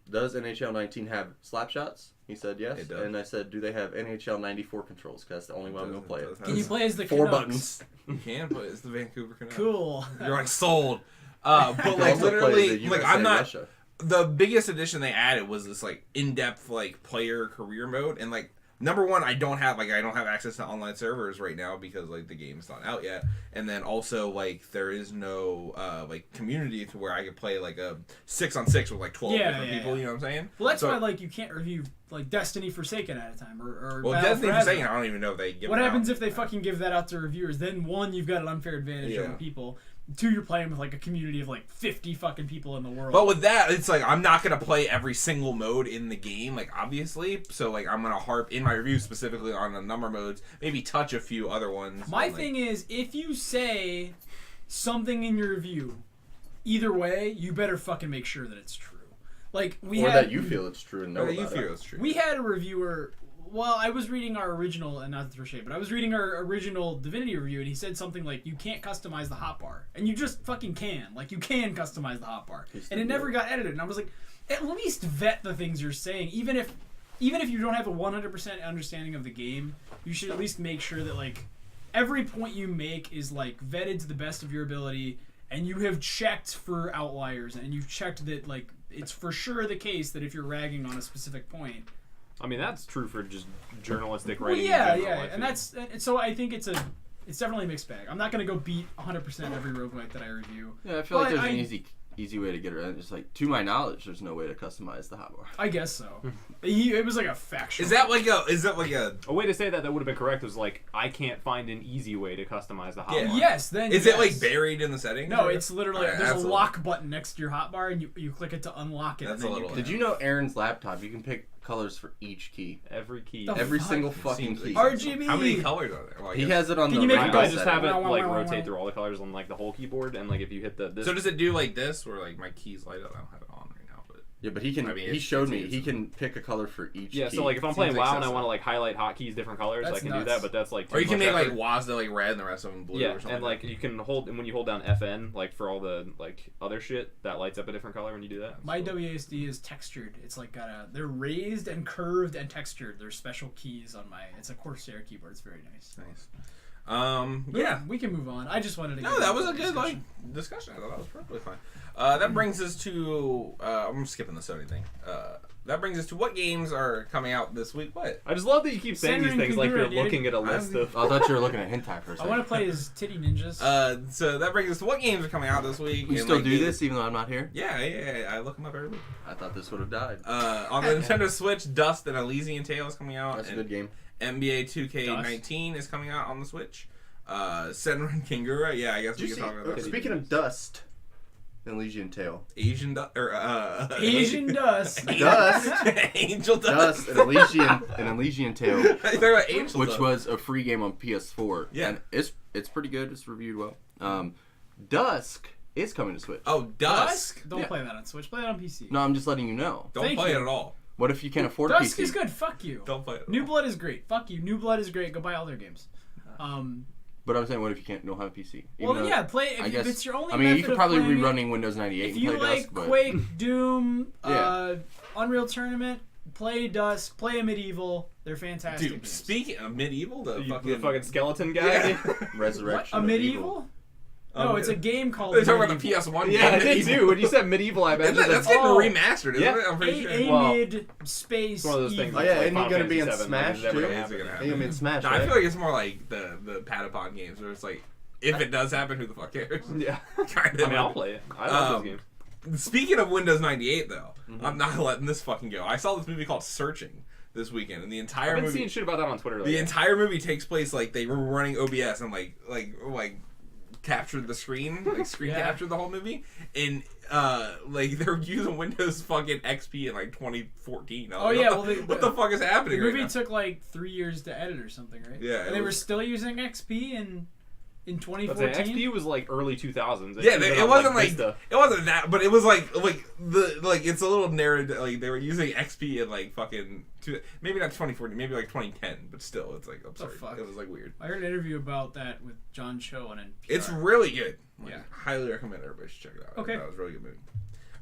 Does NHL 19 have slap shots? He said yes. It does. And I said, do they have NHL 94 controls? Because that's the only way I'm going to play it. Can you play as the 4 Canucks? buttons. You can play as the Vancouver Canucks. Cool. You're like sold. But like literally, like I'm not. Russia. The biggest addition they added was this like in-depth like player career mode, and like number one, I don't have access to online servers right now because like the game's not out yet, and then also like there is no like community to where I could play like a 6-on-6 with like 12 different people. You know what I'm saying? Well, that's why like you can't review like Destiny Forsaken at a time or well, Destiny Forsaken. I don't even know if they give. What happens if they fucking give that out to reviewers? Then one, you've got an unfair advantage over people. Two, you're playing with like a community of like 50 fucking people in the world. But with that, it's like I'm not gonna play every single mode in the game, like obviously. So like I'm gonna harp in my review specifically on the number modes, maybe touch a few other ones. My thing is, if you say something in your review, either way, you better fucking make sure that it's true. Like that you feel it's true and know that about you feel it. it's true. We had a reviewer. Well, I was reading our original, and not for shade, but I was reading our original Divinity review, and he said something like, "You can't customize the hotbar," and you just fucking can. Like, you can customize the hotbar, and it never got edited. And I was like, at least vet the things you're saying, even if you don't have a 100% understanding of the game, you should at least make sure that like every point you make is like vetted to the best of your ability, and you have checked for outliers, and you've checked that like it's for sure the case that if you're ragging on a specific point. I mean, that's true for just journalistic Well, writing. yeah, in general, and so I think it's definitely a mixed bag. I'm not gonna go beat 100% every roguelike that I review. Yeah, I feel like there's an easy way to get around. Just like, to my knowledge, there's no way to customize the hotbar. I guess so. It was like a factual. Is that like a way to say that would have been correct was like, I can't find an easy way to customize the hotbar. Yeah. Yes, then Is yes. it like buried in the settings? No, or? it's literally there's that's a lock button next to your hotbar, and you click it to unlock it. That's and then a little- Did you know Aaron's laptop, you can pick colors for each key? Every key. The Every fuck? single fucking Seems key. like- RGB. How many colors are there? Well, I He guess- has it on Can the you make right it go I just have it Wow, wow, like wow, wow, rotate wow. through all the colors on like the whole keyboard, and like if you hit this. So does it do like this, where like my keys light up? I don't have it on right now, but Yeah, but he can. I mean, he it's- showed it's- me. He can pick a color for each Yeah, key. so like if I'm Seems playing WoW and I excessive. want to like highlight hotkeys different colors, That's I can nuts. do that. But that's like or you can much make like effort. WASD like red and the rest of them blue Yeah, or something. and like you can hold, and when you hold down FN, like for all the like other shit, that lights up a different color when you do that. My WASD is textured. It's like they're raised and curved and textured. There's special keys on my. It's a Corsair keyboard. It's very nice. Nice. But Yeah. we can move on. I just wanted to. No, get that into was a the good discussion. discussion. I thought that was perfectly fine. That brings us to I'm skipping the Sony thing. That brings us to what games are coming out this week. What? I just love that you keep saying these Senran things like you're Kagura, dude. looking at a list of. I thought you were looking at hentai for a I second. want to play as Titty Ninjas. So that brings us to what games are coming out this week. We and, still like, do games- this even though I'm not here. Yeah. I look them up every week. I thought this would have died. On the Nintendo Switch, Dust and Elysian Tale is coming out. That's a and good game. NBA 2K19 is coming out on the Switch. Senran Kagura, yeah, I guess we can talk about that. Speaking of dust, Elysian Tale. Asian Dust, or Asian Dust. Dust. Angel Dust. Dust, an Elysian Tale, I thought about Angel which Dust. was a free game on PS4. Yeah. And it's pretty good. It's reviewed well. Dusk is coming to Switch. Oh, Dusk. Don't Yeah. play that on Switch. Play it on PC. No, I'm just letting you know. Don't Thank play you. it at all. What if you can't afford Dusk PC? is good. Fuck you. Don't play it at New all. Blood is great. Fuck you. New Blood is great. Go buy all their games. But I'm saying, what if you don't have a PC? Even Well, though- yeah, play. I If guess. it's your only. I mean, you method could of probably playing be it, running Windows 98 If and you play like Dusk, but Quake, Doom, Yeah. Unreal Tournament, play Dusk, play a Medieval. They're fantastic. Dude, games. speaking of medieval, the The fucking skeleton guy. Yeah. What? Resurrection. A of Medieval? Evil. No, it's a game called. They're talking about the Medieval. PS1 Yeah, I game. did too. When you said medieval, I imagine That's getting Oh. remastered, isn't Yeah. it? I'm pretty sure. A Well, mid space. It's one of those things. evil. Oh, yeah, like isn't he Final gonna be in Fantasy VII, like, Smash, it's never too? gonna Yeah, happen. it's gonna I think I'm in Smash, No, I right? feel like it's more like the Patapon games, where it's like, if it does happen, who the fuck cares? Yeah. Kind I mean, I'll play it. I love those games. Speaking of Windows 98, though, I'm not letting this fucking go. I saw this movie called Searching this weekend, and the entire I've been movie, seeing shit about that on Twitter. the lately. entire movie takes place like they were running OBS and like captured the screen, like screen Yeah. captured the whole movie, and like they're using Windows fucking XP in like 2014. I was Oh, like, yeah, what well, what the fuck is The happening right movie now? took like 3 years to edit or something, right? Yeah, And it they were was- still using XP in But 2014. the XP was like early 2000s. Yeah, it wasn't like Vista. it wasn't that, but it was like it's a little narrowed. Like they were using XP in like fucking maybe not 2014, maybe like 2010, but still, it's like absurd. fuck? It was like weird. I heard an interview about that with John Cho on NPR. It's really good. Like, Yeah. highly recommend everybody should check it out. Okay. That was a really good movie.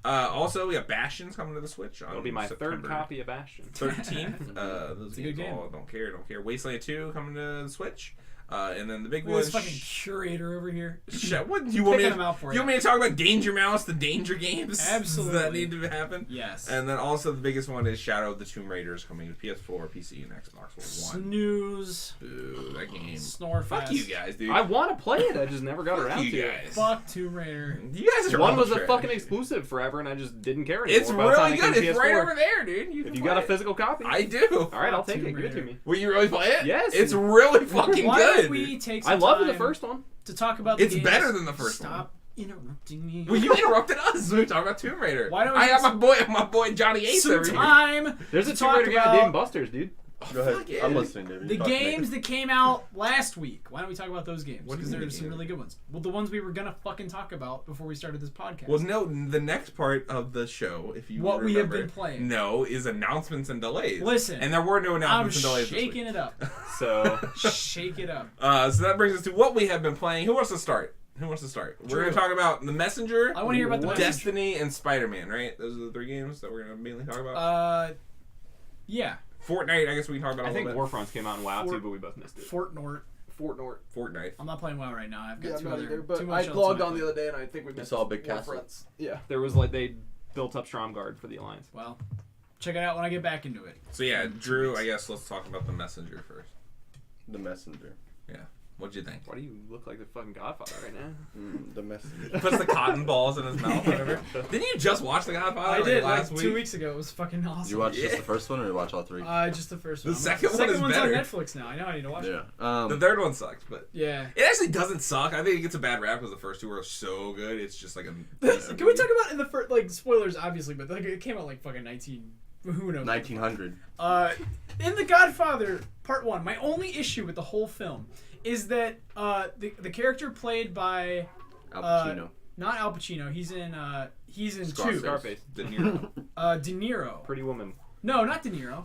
Also, we have Bastion's coming to the Switch. On It'll be my September third copy of Bastion. 13th. Those It's a good games game. all don't care. Wasteland 2 coming to the Switch. And then the big Look one at this fucking curator over here. what do you want me Picking them to out for you you. want me to talk about Danger Mouse, the Danger games Absolutely. that need to happen? Yes. And then also the biggest one is Shadow of the Tomb Raiders coming to PS4, PC, and Xbox One. Snooze. Boo, that game. Snorefest. Fuck you guys, dude. I want to play it. I just never got Fuck around you to it. guys. Fuck Tomb Raider. You guys are One all was a trash. fucking exclusive forever, and I just didn't care anymore. It's by the time really it came good. to It's PS4. right over there, dude. You If can you play got a it. physical copy, I do. all right, I'll take Tomb it. Give it to Raider. me. Will you really play it? Yes. It's really fucking Why good. don't we take some I loved the time first one. to talk about the It's games? better than the first one. Stop interrupting me. Well, you interrupted us. We were talking about Tomb Raider. Why don't we I get have my boy Johnny Ace some over here. time There's a to Tomb talk Raider game at about Dave & Buster's, dude. Go ahead. Fuck yeah. I'm listening, David. the Talk to me. games that came out last week. Why don't we talk about those games? What do you Because mean there are the some games? really good ones. Well, the ones we were gonna fucking talk about before we started this podcast. Well, no, the next part of the show, if you What we have remember, been playing. No, is announcements and delays. Listen, and there were no I'm announcements and delays. this shaking week. it up. So Shake it up. So that brings us to what we have been playing. Who wants to start? We're going to talk about The Messenger, I want to hear about the Messenger. Destiny, and Spider-Man, right? Those are the 3 games that we're going to mainly talk about. Yeah. Fortnite, I guess we can talk about I a think little bit. Warfronts came out in WoW too, but we both missed it. Fortnite. Fortnite. I'm not playing WoW right now. I've got Yeah, too not other. either, too but much I else logged my on the plate. other day and I think we missed saw a big War castle. Fronts. Yeah. There was like they built up Stromgarde for the Alliance. Well, check it out when I get back into it. So yeah, Drew, I guess let's talk about The Messenger first. The Messenger. What'd you think? Why do you look like the fucking Godfather right now? The Messenger. He puts the cotton balls in his mouth, whatever. Didn't you just watch The Godfather? I did last like week? 2 weeks ago. It was fucking awesome. Did you watch just the first one or you watch all 3? Just the first The one. second one is one's better. on Netflix now. I know I need to watch it. Yeah. The third one sucks, but Yeah. it actually doesn't suck. I think it gets a bad rap because the first 2 were so good. It's just like a. Can we talk about in the first, like, spoilers, obviously, but like it came out like fucking 19. Who knows? 1900. In The Godfather Part 1, my only issue with the whole film is that the character played by Al Pacino. not Al Pacino. He's in Scarface. 2. Scarface. De Niro. De Niro. Pretty Woman. No, not De Niro.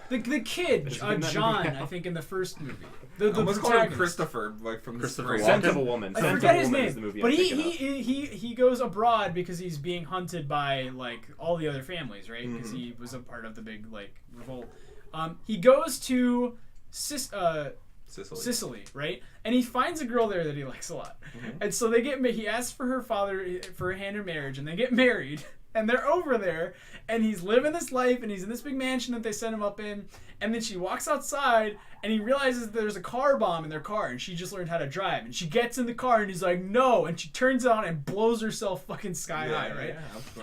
The kid, Is he in that John, movie? I think, in the first movie. The Let's call him protagonist. Christopher, like from Christopher the Walken. Scent of a Woman. I Scent forget of a his Woman name, is the movie but I'm thinking of. he goes abroad because he's being hunted by like all the other families, right? Mm-hmm. Because he was a part of the big like revolt. He goes to Sicily, right? And he finds a girl there that he likes a lot, and so they get. He asks for her father for a hand in marriage, and they get married. And they're over there, and he's living this life, and he's in this big mansion that they sent him up in. And then she walks outside, and he realizes there's a car bomb in their car, and she just learned how to drive. And she gets in the car, and he's like, no. And she turns it on and blows herself fucking sky high, right?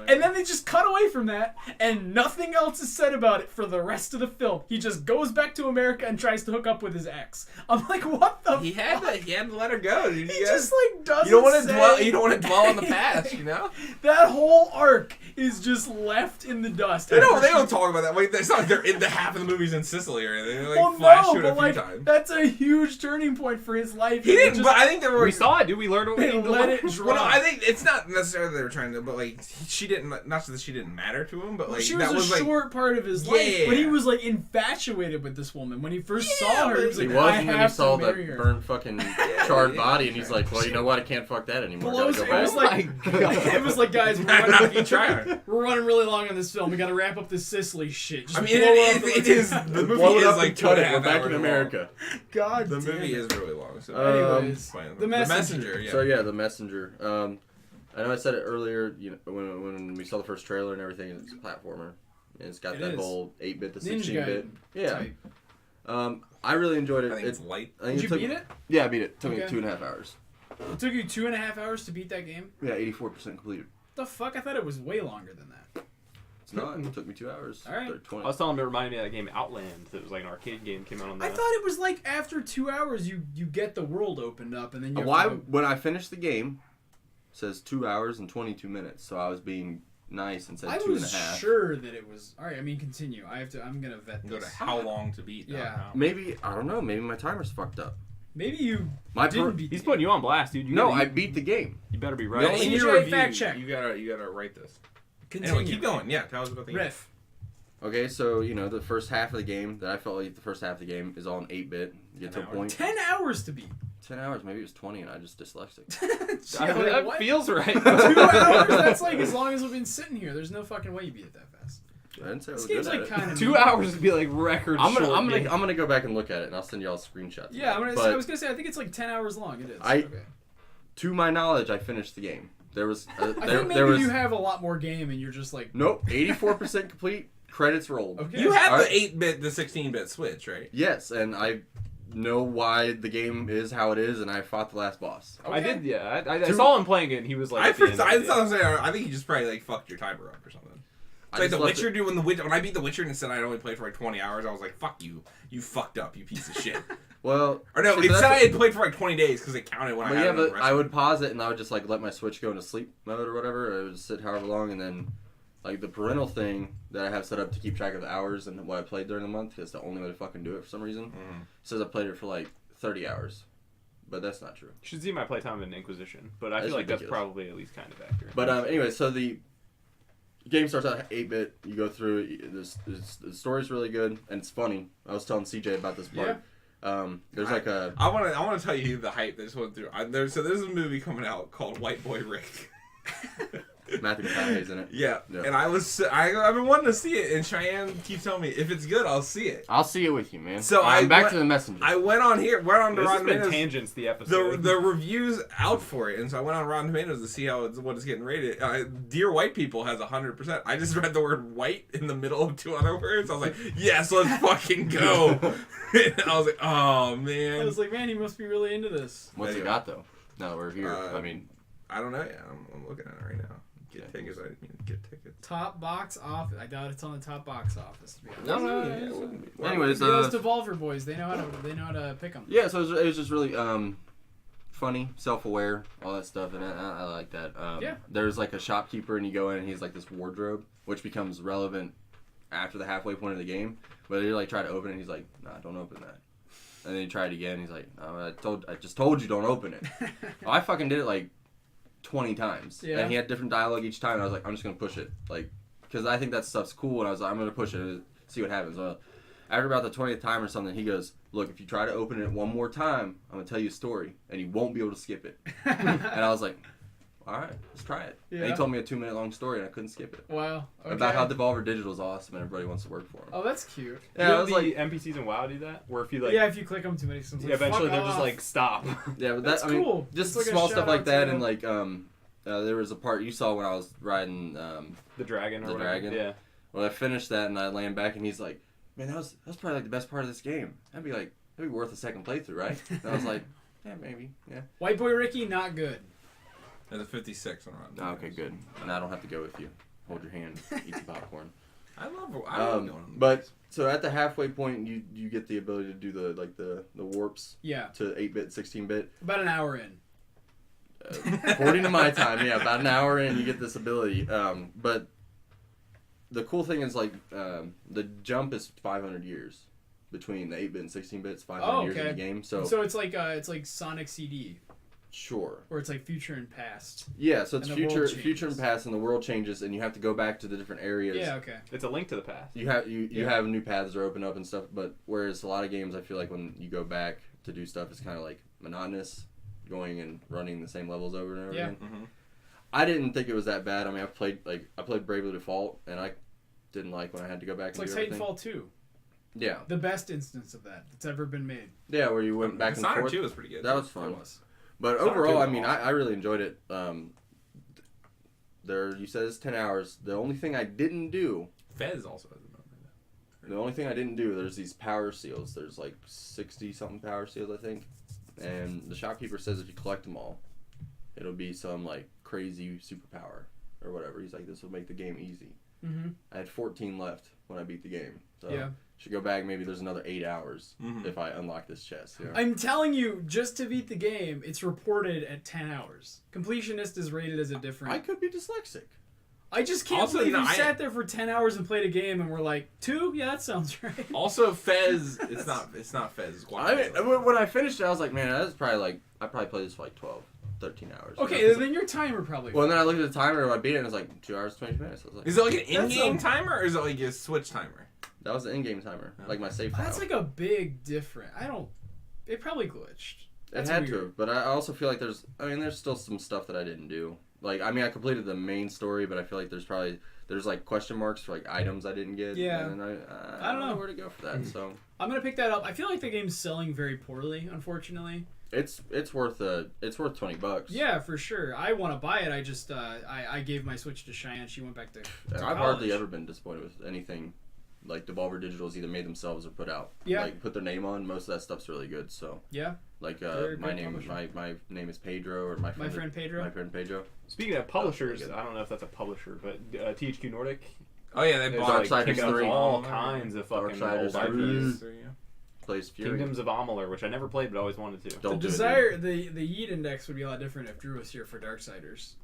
And then they just cut away from that, and nothing else is said about it for the rest of the film. He just goes back to America and tries to hook up with his ex. I'm like, what the He had to let her go, dude. He just like doesn't. You don't want to say dwell. You don't want to dwell on the past, you know. That whole arc is just left in the dust. They don't talk about that. Like, it's not like they're in the half of the movies in Sicily or anything. They like Well, flash no, to it a but few like times. that's a huge turning point for his life. He and didn't, just- but I think there were. We saw it, dude. We learned what we They needed to let learn. it Well, no, drop. I think it's not necessarily they were trying to, but like she didn't. Not that she didn't matter to him, but like she that was was a like. short part of his life, but he Yeah. was like infatuated with this woman when he first Yeah, saw her. but He was He like, was, I and then he have saw to that marry her. burnt fucking charred yeah. body, and he's like, well, you know what? I can't fuck that anymore. Blows, Gotta it go was back. like, it was like, guys, You try. we're running really long on this film. We got to wrap up this Sicily shit. Just I mean, blow up it is. The movie Blow it is up like and cut 2.5 it. We're back hours in long. America. God The damn movie it. is really long. So Anyways, fine. The Messenger. Yeah. So yeah, The Messenger. I know I said it earlier. You know, when we saw the first trailer and everything, it's a platformer. And it's got It that is. whole 8-bit to Ninja 16-bit. Gaiden Yeah. type. I really enjoyed it. I think it's light. I think Did you took- beat it? Yeah, I beat it. It took me Okay. 2.5 hours. It took you 2.5 hours to beat that game? Yeah, 84% completed. The fuck? I thought it was way longer than that. It's not. It took me 2 hours. All right. 20. I was telling him it reminded me of that game Outland. It was like an arcade game, came out on the. I thought it was like after 2 hours you get the world opened up and then you have Why? to go- When I finished the game, it says 2 hours and 22 minutes. So I was being nice and said I 2.5. was sure that it was. All right, I mean continue. I'm going to vet Go this. to how long to beat. Yeah. How. Maybe I don't know. Maybe my timer's fucked up. Maybe you My didn't per- beat He's the putting you on blast, dude. No, I beat the game. You better be No, right. in CJ, your review, fact check. you gotta write this. Continue. Anyway, keep going. Yeah, tell us about the game. Riff. Okay, so you know the first half of the game that I felt like the first half of the game is all in 8-bit. You get to a 10 point. 10 hours to beat. 10 hours, maybe it was 20, and I just dyslexic. That What? feels right. 2 hours? That's like as long as we've been sitting here. There's no fucking way you beat it that fast. I didn't say I This was game's good at like it. kind of 2 hours would be like record I'm short. game. gonna go back and look at it, and I'll send you all screenshots. Yeah, of it. I But was gonna say I think it's like 10 hours long. It is. I- okay. to my knowledge, I finished the game. There was I think there maybe was you have a lot more game and you're just like. nope, 84% complete. Credits rolled. Okay. You have Alright. the 8-bit, the 16-bit Switch, right? Yes, and I know why the game is how it is, and I fought the last boss. I did, yeah. I Two- saw him playing it, and he was like. I at the end of it, yeah. think he just probably like fucked your timer up or something. I It's like just The left Witcher, it- dude. When I beat The Witcher and it said I'd only played for like 20 hours, I was like, "Fuck you, you fucked up, you piece of shit." Well, Or no, it said I had played for like 20 days because it counted when I had it. But I would pause it and I would just like let my Switch go into sleep mode or whatever. I would sit however long, and then like the parental thing that I have set up to keep track of the hours and what I played during the month is the only way to fucking do it for some reason. Says I played it for like 30 hours. But that's not true. You should see my playtime in Inquisition, but I feel like ridiculous. that's probably at least kind of accurate. But anyway, so the game starts out 8-bit. You go through. The story's really good and it's funny. I was telling CJ about this part. There's like a. I want to tell you the hype that just went through. There's a movie coming out called White Boy Rick. Matthew McConaughey's in it. Yeah. And I've been wanting to see it, and Cheyenne keeps telling me if it's good, I'll see it. I'll see it with you, man. So I'm back to the messenger. I went on to Rotten Tomatoes. Tangents the episode. The reviews out for it, and so I went on Rotten Tomatoes to see what it's getting rated. Dear White People has 100%. I just read the word white in the middle of 2 other words. I was like, yes, let's fucking go. And I was like, oh man. I was like, man, he must be really into this. What's he got though? Now that we're here, I mean, I don't know. Yeah, I'm looking at it right now. Get tickets. I didn't mean to get tickets. Top box office. I doubt it's on the top box office. To be honest. No. Anyways, those Devolver boys, they know how to pick them. Yeah, so it was just really funny, self-aware, all that stuff, and I like that. Yeah. There's like a shopkeeper, and you go in, and he's like this wardrobe, which becomes relevant after the halfway point of the game. But you like try to open it, and he's like, "Nah, don't open that." And then you try it again, he's like, "Oh, I just told you don't open it." Well, I fucking did it like 20 times. Yeah. And he had different dialogue each time, and I was like, I'm just going to push it. Like, because I think that stuff's cool, and I was like, I'm going to push it and see what happens. Well, after about the 20th time or something, he goes, look, if you try to open it one more time, I'm going to tell you a story, and you won't be able to skip it. And I was like, all right, let's try it. Yeah. And he told me a 2-minute long story, and I couldn't skip it. Wow. Okay. About how Devolver Digital is awesome, and everybody wants to work for him. Oh, that's cute. Yeah, I was like, NPCs in WoW do that, where if you if you click them too many times, eventually they're just like stop. Yeah, but that's cool. Just like small stuff like that, to... and like there was a part you saw when I was riding the dragon. Or whatever. Yeah. Well, I finished that and I land back, and he's like, "Man, that was probably like the best part of this game. That'd be worth a second playthrough, right?" And I was like, "Yeah, maybe, yeah." White Boy Ricky, not good. There's a 56 on Rotten Oh, okay, good. And I don't have to go with you. Hold your hand, eat some popcorn. I love going on but so at the halfway point, you get the ability to do the warps. Yeah. To 8-bit, 16-bit. About an hour in. According to my time, yeah, about an hour in, you get this ability. But the cool thing is like the jump is 500 years between the 8-bit and 16-bit. It's 500 years in the game. So it's like Sonic CD. Sure. Or it's like future and past. Yeah, so it's future and past, and the world changes, and you have to go back to the different areas. Yeah, okay. It's a link to the past. You have new paths that open up and stuff, but whereas a lot of games, I feel like when you go back to do stuff, it's kind of like monotonous, going and running the same levels over and over again. Mm-hmm. I didn't think it was that bad. I mean, I played Bravely Default, and I didn't like when I had to go back and do everything. It's like Titanfall 2. Yeah. The best instance of that that's ever been made. Yeah, where you went back and forth. Sonic 2 was pretty good. That was fun. But overall, I mean, I really enjoyed it. You said it's 10 hours. The only thing I didn't do... Fez also has a The only thing I didn't do, there's these power seals. There's like 60-something power seals, I think. And the shopkeeper says if you collect them all, it'll be some like crazy superpower or whatever. He's like, this will make the game easy. Mm-hmm. I had 14 left when I beat the game. So yeah. Should go back, maybe there's another 8 hours if I unlock this chest. You know? I'm telling you, just to beat the game, it's reported at 10 hours. Completionist is rated as a different... I could be dyslexic. I just can't believe you sat there for 10 hours and played a game and were like, 2? Yeah, that sounds right. Also, Fez, it's not Fez. It's when I finished it, I was like, man, that's probably like, I probably played this for like 12, 13 hours. Okay, then your timer probably... Well, and then I looked at the timer and I beat it and it was like 2 hours, 20 minutes. I was like, is it like an in-game timer or is it like a Switch timer? That was the in-game timer, like my save file. That's like a big difference. It probably glitched. It had to, but I also feel like there's still some stuff that I didn't do. Like, I mean, I completed the main story, but I feel like there's like question marks for like items I didn't get. Yeah. And I don't know where to go for that. So I'm gonna pick that up. I feel like the game's selling very poorly, unfortunately. It's worth $20. Yeah, for sure. I want to buy it. I just I gave my Switch to Cheyenne. She went back to I've college. hardly ever been disappointed with anything. Like Devolver Digital's either made themselves or put out. Yeah. Like put their name on. Most of that stuff's really good. So. Yeah. Like my name is Pedro, or my friend Pedro. My friend Pedro. Speaking of publishers, I don't know if that's a publisher, but THQ Nordic. Oh yeah, they bought Darksiders 3. All kinds of fucking old IPs. plays Fury. Kingdoms of Amalur, which I never played but always wanted to. Don't the do desire, it, the Yeet index would be a lot different if Drew was here for Darksiders.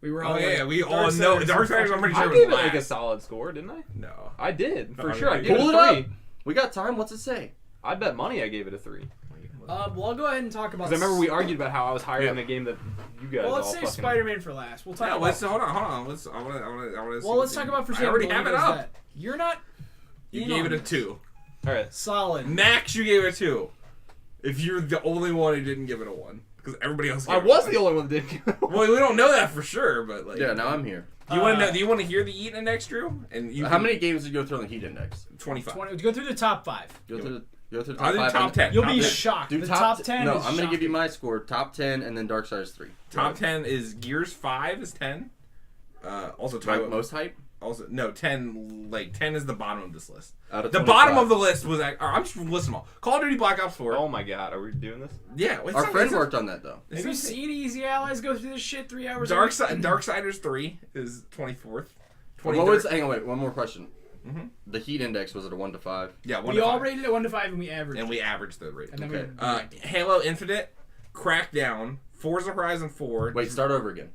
We were all Oh yeah, like, we all know Darksiders. I'm pretty sure I was gave it last. like a solid score, didn't I? No. I did, for Oh, sure. I yeah. gave Pull it it a 3. up. We got time. What's it say? I bet money I gave it a 3. well, I'll go ahead and talk about. Because I remember we argued about how I was higher Yeah. than a game that you guys Well, let's all save fucking... Spider-Man for last. We'll talk. Yeah, about, let's hold on. Let's. I want to. well, let's talk about for I already have it up. That. You're not. You in gave on it a this. 2. Alright. Solid. Max, you gave it a 2. If you're the only one who didn't give it a 1, because everybody else. I Gave was it the only one that didn't. Well, we don't know that for sure, but like. Yeah, now I'm here. Do you want to know? Do you want to hear the Eat Index, Drew? And you. How many games did you go through on the Heat Index? 25. 20, go through the top 5. Go through the I top did 5. top 10. You'll top be 10. shocked. Do The top, top 10 No, is I'm gonna give you shocking. my score. Top 10 and then Darksiders 3. Top 10 is Gears 5 is 10. Also, Like most hype. Also, no, 10. Like 10 is the bottom of this list. Out of The 25. bottom of the list was. I'm just listing them all. Call of Duty Black Ops 4. Oh my god, are we doing this? Yeah, it's Our not- friend it's not- worked on that though. it's Have you not- seen Easy Allies go through this shit 3 hours? a week? Darksiders 3 is 24th. What was? Hang on, wait. One more question. Mhm. The Heat Index, was it a 1 to 5? Yeah, 1 We to all 5. rated it 1 to 5, and we averaged. And it. we averaged the rating. And then Okay. we ranked it. Halo Infinite, Crackdown, Forza Horizon 4. Wait, start over again.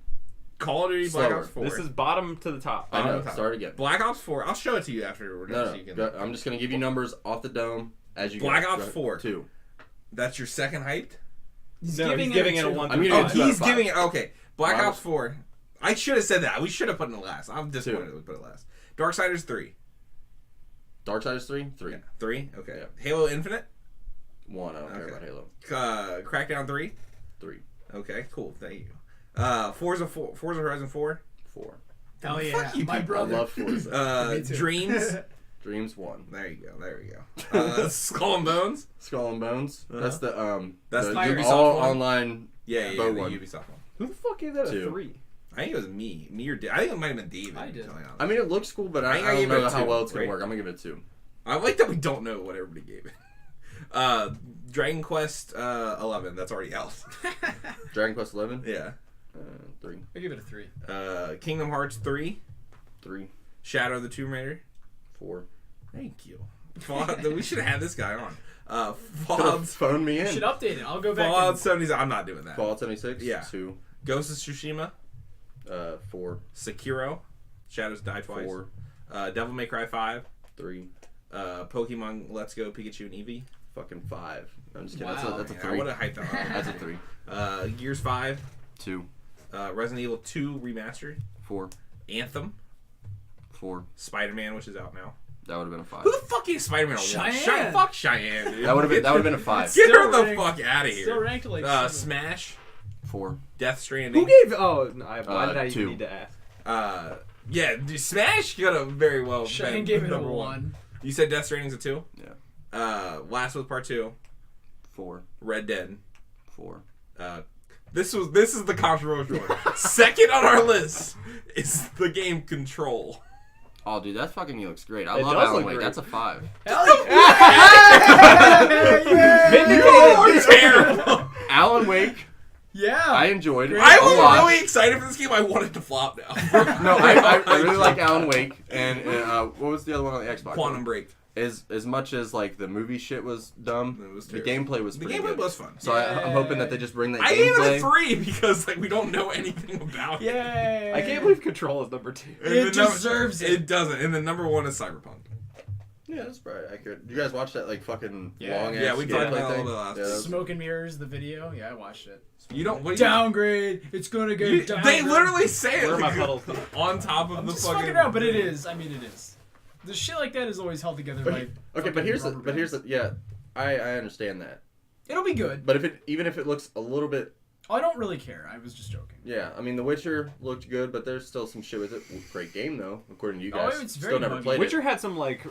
Call of Duty Black Slower. Ops 4. This is bottom to the top. I know. top. Start again. Black Ops 4. I'll show it to you after we're done. No, so you can, go, I'm just gonna give you numbers off the dome as you Black go. Ops 4. 2. That's your second hyped? He's No, giving he's giving it it a two. 1 I'm through gonna Oh, do 5. 2 out of he's 5. giving it. Okay. Black Wow. Ops 4. I should have said that. We should have put it in last. I'm disappointed we put it last. Darksiders 3. Darksiders 3? 3. 3? Okay. Yeah. Halo Infinite. 1. I don't care Okay. about Halo. Crackdown 3. 3. Okay, cool. Thank you. Forza Horizon 4. 4. Hell Fuck yeah, you my people. I brother. love Forza. Me too. Dreams. Dreams 1. There you go. Skull and Bones. Skull and Bones. Uh-huh. That's the That's the all Ubisoft one? online. Yeah, Bow the one. Ubisoft one. Who the fuck gave that a 2. 3? I think it was me or Dave. I think it might have been David. I did. to be honest. I mean, it looks cool, but I I think I don't gave it know a how 2, well it's gonna right? work. I'm gonna give it 2. I like that we don't know what everybody gave it. Dragon Quest 11. That's already out. Dragon Quest 11. Yeah. 3. I give it a 3. Kingdom Hearts 3. 3. Shadow of the Tomb Raider. 4. Thank you. We should have had this guy on. Could've Fallout phoned me You in. should update it. I'll go back. Fallout and, 76. I'm not doing that. Fallout 76. Yeah. 2. Ghost of Tsushima. 4. Sekiro. Shadows Die Twice. 4. Devil May Cry 5. 3. Pokemon Let's Go Pikachu and Eevee. Fucking 5. I'm just kidding. Wow. That's a I 3. would have hyped that up. That's a 3. Gears 5. 2. Resident Evil 2 Remastered. 4. Anthem. 4. Spider-Man, which is out now. That would have been a 5. Who the fuck is Spider-Man? Cheyenne. Fuck Cheyenne, dude. That would have been a 5. Get her Still the ranked- fuck out of Still here. ranked like 7. Smash. 4. Death Stranding. Who gave... Oh, no, why did I 2. even need to ask? Yeah, dude, Smash got a very well. Cheyenne been gave it a number 1. You said Death Stranding's a 2. Yeah. Last of Us Part 2. 4. Red Dead. 4. This is the controversial one. Second on our list is the game Control. Oh, dude, that fucking looks great. I It love does Alan look Wake. great. That's a 5. Hell yeah! Vindicated! Terrible. Alan Wake, Yeah. I enjoyed Great. a I was lot. really excited for this game. I wanted to flop now. No, I really like Alan Wake, and what was the other one on the Xbox? Quantum Break. As much as like the movie shit was dumb, It was the terrible. gameplay was The pretty gameplay good. was fun. So I'm hoping that they just bring that I gave gameplay. it a 3 because like we don't know anything about it. Yay. I can't believe Control is number 2. And It the num- deserves it. It doesn't. And the number 1 is Cyberpunk. Yeah, that's probably accurate. You guys watch that like fucking Yeah. long ass Yeah, we talked about gameplay it a thing? little bit last Yeah, that was- Smoke and Mirrors, the video. Yeah, I watched it. You don't. What do you, Downgrade. It's gonna go down. they literally say it Where are my like, puddles? on top of I'm the just fucking. fucking around, but it is. I mean, it is. The shit like that is always held together by. Okay, fucking but here's the rubber bands. yeah, I understand that. It'll be good. But even if it looks a little bit, I don't really care. I was just joking. yeah, I mean, The Witcher looked good, but there's still some shit with it. Great game though, according to you guys. Oh, it's very still never buggy. played Witcher it. had some, like,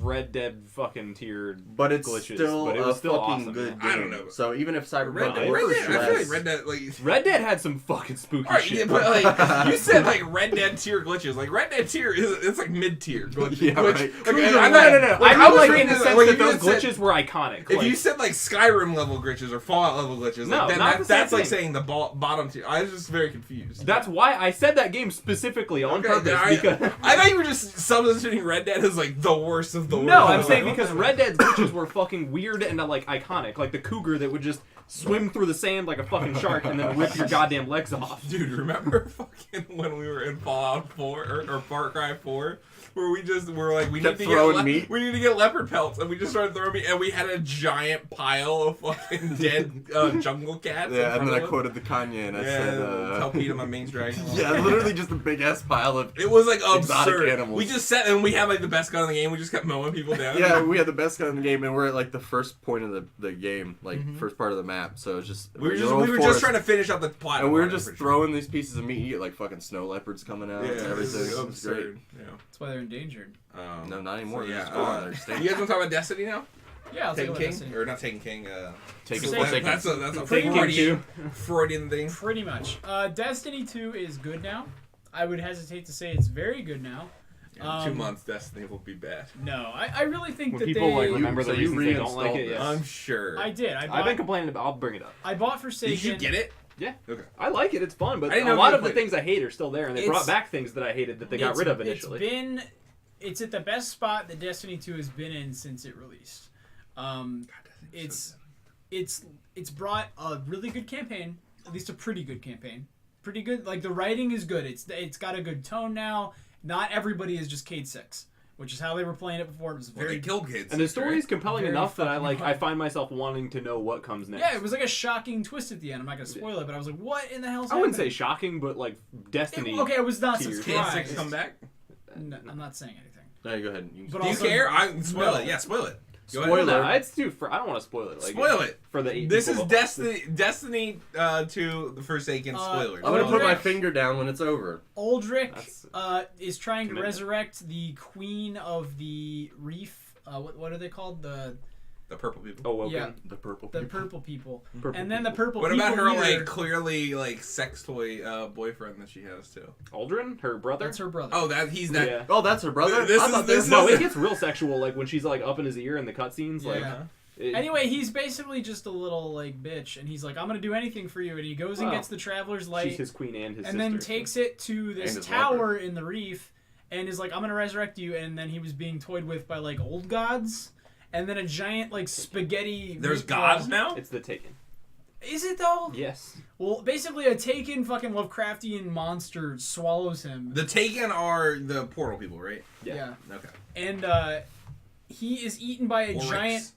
Red Dead fucking tiered But it's glitches, still but it a was still fucking awesome. good game. I don't know. So even if Red Cyberpunk Dead. looks I feel like less, Red Dead. Like, Red Dead had some fucking spooky Alright, shit. yeah, but like you said, like Red Dead tier glitches. Like Red Dead tier it's like mid tier glitch. Yeah, glitch. right. Like, no, I'm no, not- no. like, I was mean, like, in reading the this, sense like, that if you those said- glitches were iconic. If Like, you said like Skyrim level glitches or Fallout level glitches, No, like, then not the same that's thing. like saying the bottom tier. I was just very confused. That's why I said that game specifically on purpose. Because I thought you were just substituting Red Dead as like the worst of the worst. No, I'm saying because Red Dead's glitches were fucking weird and like iconic, like the cougar that would just swim through the sand like a fucking shark and then rip your goddamn legs off. Dude, remember fucking when we were in Fallout 4 or Far Cry 4? Where we just were like, we need to get leopard pelts, and we just started throwing meat, and we had a giant pile of fucking dead jungle cats. Yeah, and then I quoted the Kanye, and I said, "Tell Peter my main dragon." Yeah, literally just a big ass pile of. It was like exotic absurd. Animals. We just sat and we had like the best gun in the game. We just kept mowing people down. Yeah, we had the best gun in the game, and we're at like the first point of the game, like first part of the map. So it's just we were just trying to finish up the plot, and we were just throwing these pieces of meat. You get like fucking snow leopards coming out and everything. It was absurd. Great. Yeah. That's why they're endangered. No, not anymore. So, You you guys want to talk about Destiny now? Yeah, I'll Taken take King? Or not Taken King, Taken Forsaken. That's a Taken Freudian thing. Pretty much. Destiny 2 is good now. I would hesitate to say it's very good now. In 2 months, Destiny will be bad. No, I really think When that people they... like remember the reasons they don't like reinstalled it. this. Yes. I'm sure. I did. I've been complaining about. I'll bring it up. I bought Forsaken. Did you get it? Yeah. Okay. I like it. It's fun, but I didn't a know lot you of the played things I hate are still there, and they brought back things that I hated that they got rid of initially. It's at the best spot that Destiny 2 has been in since it released. It's brought a really good campaign, at least a pretty good campaign. Pretty good. Like the writing is good. It's got a good tone now. Not everybody is just Cade 6, which is how they were playing it before. It was very they killed kids. And the story is compelling Very enough that fucking I find myself wanting to know what comes next. Yeah, it was like a shocking twist at the end. I'm not gonna spoil it, but I was like, "What in the hell's I wouldn't say happening?" shocking, but like Destiny. Okay, I was not Tears. Cade surprised. 6 come back? No, I'm not saying anything. No, go ahead. But Do you also- care? Spoil No. it. Yeah, spoil it. Go Spoiler. ahead. No, it's too. I don't want to spoil it. Like, Spoil it. for the 8 This is people. Destiny 2 the Forsaken spoilers. I'm gonna put my Aldrich. finger down when it's over. Aldrich is trying to commitment. resurrect the Queen of the Reef. What are they called? The purple people. Awoken. Yeah. The purple. purple people. Purple And then the purple What people about her here- like clearly like sex toy boyfriend that she has too? Aldrin, her brother. That's her brother. Oh, he's that. Yeah. Oh, that's her brother. This I is- thought this No, is- it gets real sexual, like when she's like up in his ear in the cutscenes. Like, Yeah. it- Anyway, he's basically just a little like bitch, and he's like, "I'm gonna do anything for you," and he goes and Wow. gets the Traveler's she's Light, his queen and his and sister. then takes it to this And his tower in the reef, and is like, "I'm gonna resurrect you," and then he was being toyed with by like old gods, and then a giant like spaghetti. There's meatball- gods now. It's the Taken. Is it though? Yes. Well, basically, a Taken fucking Lovecraftian monster swallows him. The Taken are the portal people, right? Yeah. Okay. And he is eaten by a Oryx. giant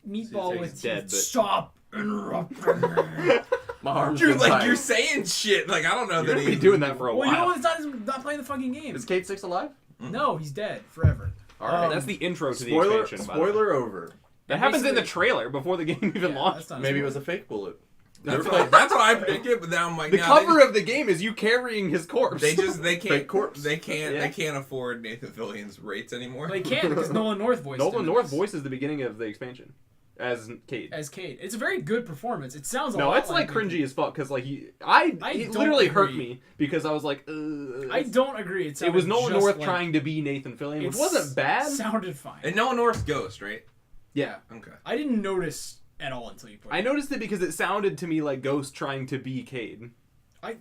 meatball He's with dead, teeth. but- Stop interrupting me. My arm's Dude, been like tight. you're saying shit. Like I don't know You're that gonna be he's doing that for a Well, you know while. what? He's not playing the fucking game. Is Cade 6 alive? No, he's dead forever. All right. That's the intro to the Spoiler. expansion. by the way. Spoiler over. That happens in the Basically- trailer before the game even Yeah, launched. that's not Maybe it a was a fake bullet. That's what I predicted, but now I'm like, The nah, cover of the game is you carrying his corpse. they can't Fake corpse. they can't Yeah. they can't afford Nathan Fillion's rates anymore. They can't because Nolan North voiced Nolan him North in this voices the beginning of the expansion as Cade. as Cade. It's a very good performance. It sounds a No, lot it's like Nathan. cringy as fuck because like it don't literally hurt agree. me because I was like, I don't agree. It it was sounded Nolan just North like, trying to be Nathan Fillion, which it wasn't bad. Sounded fine. And Nolan North's Ghost, right? Yeah, Okay. I didn't notice at all until you put it. I noticed it because it sounded to me like Ghost trying to be Cade, I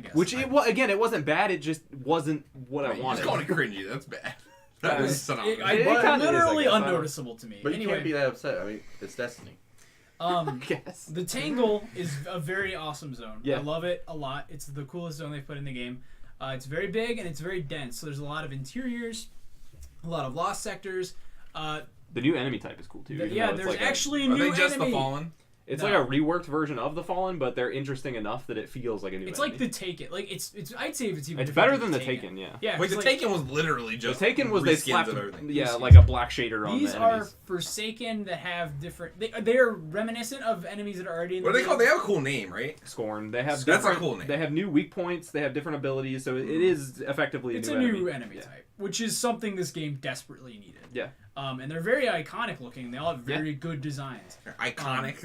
guess. which it wasn't bad. It just wasn't what I Just wanted. calling it cringy. That's bad. That Yeah. is phenomenal. It kinda is, I literally guess. I don't- unnoticeable to me. But you anyway, can't be that upset. I mean, it's Destiny. Yes. The Tangle is a very awesome zone. Yeah. I love it a lot. It's the coolest zone they've put in the game. It's very big and it's very dense. So there's a lot of interiors, a lot of lost sectors. The new enemy type is cool too. even Yeah, though it's there's like actually a Are new they just enemy. the Fallen? it's No. like a reworked version of the Fallen, but they're interesting enough that it feels like a new It's enemy. like the Taken. Like it's. I'd say it's even. It's different better than the Taken, yeah. Yeah. Wait, the 'cause, Taken was literally The just Taken was they reskins slapped of everything. like a black shader on These the are enemies. Forsaken that have different. They are reminiscent of enemies that are already in the What are they game. called? They have a cool name, right? Scorn. They have That's a different, cool name. They have new weak points. They have different abilities, so it is effectively It's a a new new enemy. enemy Yeah. type, which is something this game desperately needed. Yeah. And they're very iconic looking. They all have very good designs. Iconic.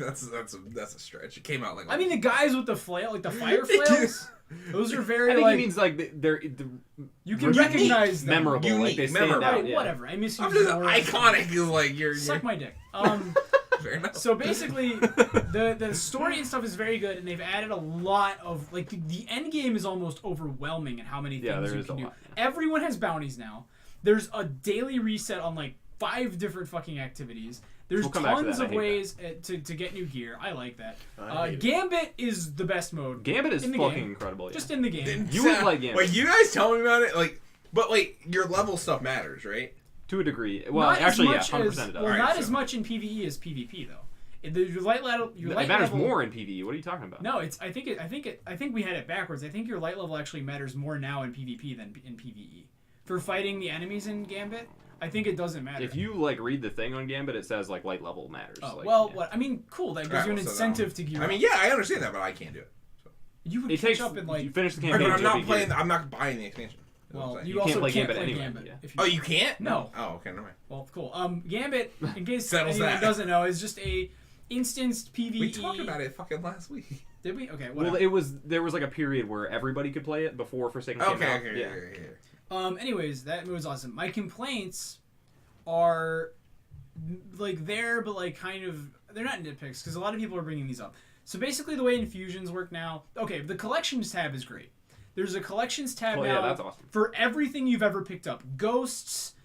That's a stretch. It came out like. I mean, the guys with the flail, like the fire flails, those are very I think like he means like they're you can unique, recognize them. memorable, like Unique, they stand memorable. out. Right, yeah. whatever. I miss you. I'm just iconic is like you're. Suck my dick. Fair enough. So basically, the story and stuff is very good, and they've added a lot of like the end game is almost overwhelming in how many things you can do. Everyone has bounties now. There's a daily reset on like 5 different fucking activities. There's tons of ways to get new gear. I like that. Gambit is the best mode. Gambit is fucking incredible. Yeah. Just in the game. You would like Gambit. Wait, you guys tell me about it? Like, but like your level stuff matters, right? To a degree. Well, actually, yeah, 100% it does. Well, not as much in PvE as PvP though. Your light level. It matters more in PvE. What are you talking about? No, I think we had it backwards. I think your light level actually matters more now in PvP than in PvE. For fighting the enemies in Gambit, I think it doesn't matter. If you like read the thing on Gambit, it says like light level matters. Oh, like, well, what I mean, cool. That gives you an incentive to gear up. I mean, yeah, I understand that, but I can't do it. So. You would catch up in like. You finish the campaign. But I'm not playing. I'm not buying the expansion. Well, you also can't play Gambit. Anyway. Oh, you can't? No. Oh, okay, never mind. Well, cool. Gambit, in case anyone doesn't know, is just a instanced PvE. We talked about it fucking last week. Did we? Okay. Whatever. Well, there was like a period where everybody could play it before Forsaken came out. Okay. Yeah. Anyways, that was awesome. My complaints are like there, but like kind of they're not nitpicks because a lot of people are bringing these up. So basically, the way infusions work now. Okay, the collections tab is great. There's a collections tab now that's awesome. for everything you've ever picked up. Ghosts,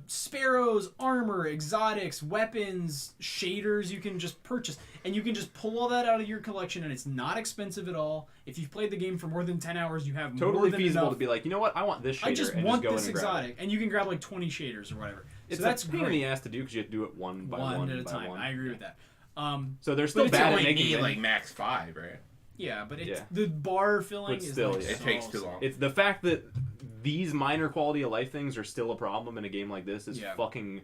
sparrows, armor, exotics, weapons, shaders you can just purchase. And you can just pull all that out of your collection and it's not expensive at all. If you've played the game for more than 10 hours, you have totally more than feasible enough. To be like, you know what, I want this shader. I just want this exotic. And you can grab like 20 shaders or whatever. It's so that's a pain in the ass to do because you have to do it one by one at a time. I agree with that. So there's still bad at making it like max 5, right? Yeah, but the bar filling is still, like it takes too long. It's the fact that these minor quality of life things are still a problem in a game like this is fucking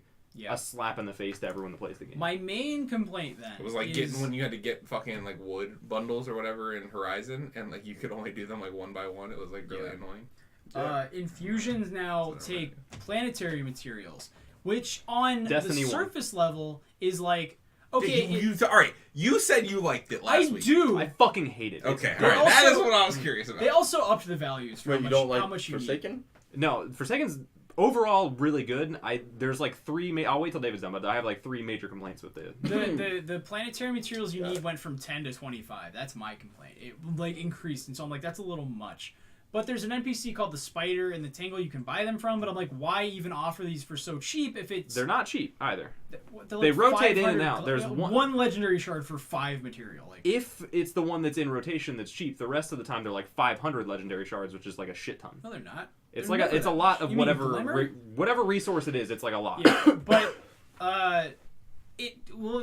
a slap in the face to everyone that plays the game. My main complaint then it was like getting when you had to get fucking like wood bundles or whatever in Horizon and like you could only do them like one by one. It was like really annoying. Infusions now take planetary materials, which on Destiny the surface level is like okay. All right, you said you liked it last week. I do. I fucking hate it. Okay, all right. That is what I was curious about. They also upped the values for how much you Forsaken? need. No, Forsaken's overall really good. There's like 3. I'll wait till David's done, but I have like 3 major complaints with it. The planetary materials you need went from 10 to 25. That's my complaint. It like increased, and so I'm like, that's a little much. But there's an NPC called the Spider and the Tangle you can buy them from, but I'm like, why even offer these for so cheap if it's... They're not cheap either. Like they rotate in and out. There's one legendary shard for 5 material. Like, if it's the one that's in rotation that's cheap, the rest of the time they're like 500 legendary shards, which is like a shit ton. No, they're not. It's like it's a lot of whatever resource it is. It's like a lot. Yeah, but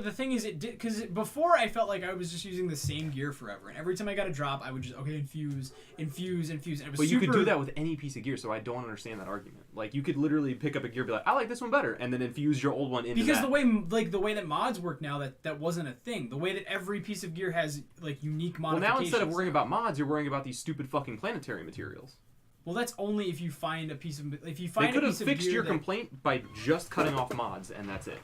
the thing is, it did because before I felt like I was just using the same gear forever, and every time I got a drop, I would just infuse, and it was. But you could do that with any piece of gear, so I don't understand that argument. Like you could literally pick up a gear, and be like, I like this one better, and then infuse your old one into because that. the way that mods work now, that wasn't a thing. The way that every piece of gear has like unique modifications. Well, now instead of worrying about mods, you're worrying about these stupid fucking planetary materials. Well, that's only if you find a piece of They could have fixed your complaint by just cutting off mods, and that's it.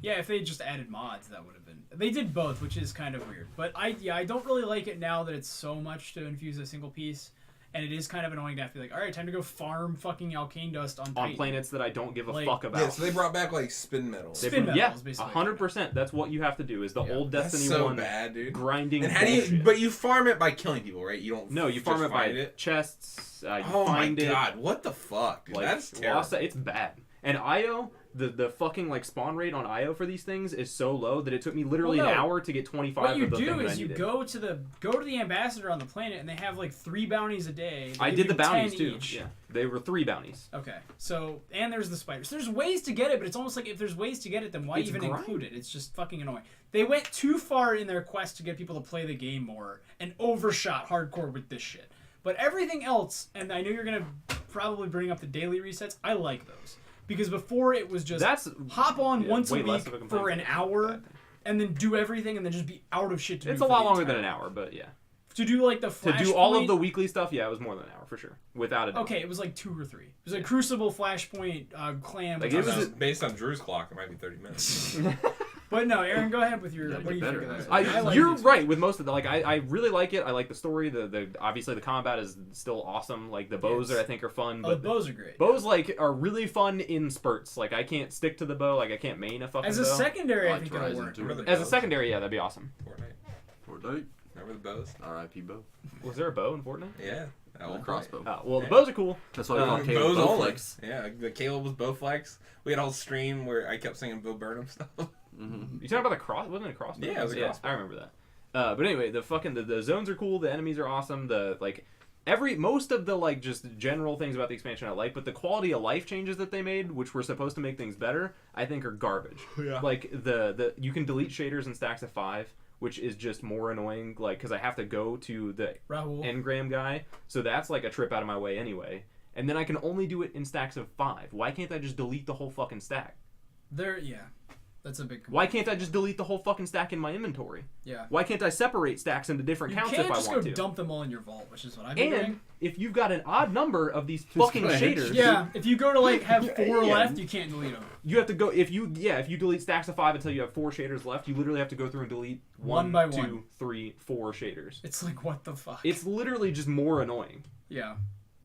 Yeah, if they just added mods, that would have been... They did both, which is kind of weird. But I don't really like it now that it's so much to infuse a single piece. And it is kind of annoying to have to be like, alright, time to go farm fucking Alkane Dust on Titan. On planets that I don't give a fuck about. Yeah, so they brought back, like, spin metals. Spin metals, basically. 100%. That's what you have to do, is the old Destiny 1 so bad, dude. grinding and how do you, but you farm it by killing people, right? You don't No, you farm it by chests, oh find my god, what the fuck, dude? Like, that's terrible. It's bad. And IO... The fucking like spawn rate on IO for these things is so low that it took me literally an hour to get 25 what you of the do thing is you go to the ambassador on the planet and they have like 3 bounties a day. I did the bounties too. Each. Yeah, they were 3 bounties. Okay, so and there's the spiders. So there's ways to get it, but it's almost like if there's ways to get it, then why even include it? It's just fucking annoying. They went too far in their quest to get people to play the game more and overshot hardcore with this shit. But everything else, and I know you're gonna probably bring up the daily resets. I like those. Because before it was just hop on once a week for an hour and then do everything and then just be out of shit to do. It's a lot longer than an hour, but yeah. To do like the Flashpoint. To do all of the weekly stuff, yeah, it was more than an hour for sure. Without a doubt. Okay, it was like 2 or 3. It was like Crucible, Flashpoint, Clam. Like it was based on Drew's clock, it might be 30 minutes. But no, Aaron, go ahead with your. Yeah, what do you get think better. of that? Like you're this. right with most of the I really like it. I like the story. The obviously the combat is still awesome. Like the bows I think are fun. Oh, But the bows are great. bows like are really fun in spurts. Like I can't stick to the bow. Like I can't main a fucking As a bow. secondary, I I like think it'll Horizon work. too. Remember the As a bows? secondary, yeah, that'd be awesome. Fortnite. Remember the bows? R.I.P. Bo. Was there a bow in Fortnite? Yeah. The crossbow. Well, the bows are cool. That's why we call Bows Caleb only. Bowflex. Yeah, the Caleb was Bowflex. We had a whole stream where I kept singing Bo Burnham stuff. Mm-hmm. You talking about the cross? Wasn't it a crossbow? Yeah, it was a crossbow. I remember that. But anyway, the zones are cool. The enemies are awesome. Most of the like just general things about the expansion I like, but the quality of life changes that they made, which were supposed to make things better, I think are garbage. Yeah. Like the you can delete shaders in stacks of 5, which is just more annoying. Like because I have to go to the Rahul. engram guy, so that's like a trip out of my way anyway. And then I can only do it in stacks of 5. Why can't I just delete the whole fucking stack? That's a big complaint. Why can't I just delete the whole fucking stack in my inventory? Yeah. Why can't I separate stacks into different You counts can't if I just want go to? dump them all in your vault, which is what I've been And doing. if you've got an odd number of these fucking right. shaders, Yeah, if you go to like have 4 And- left, you can't delete them. you have to go. If you delete stacks of 5 until you have 4 shaders left, you literally have to go through and delete One by 2, one. 3, 4 shaders. It's like, what the fuck? It's literally just more annoying. Yeah,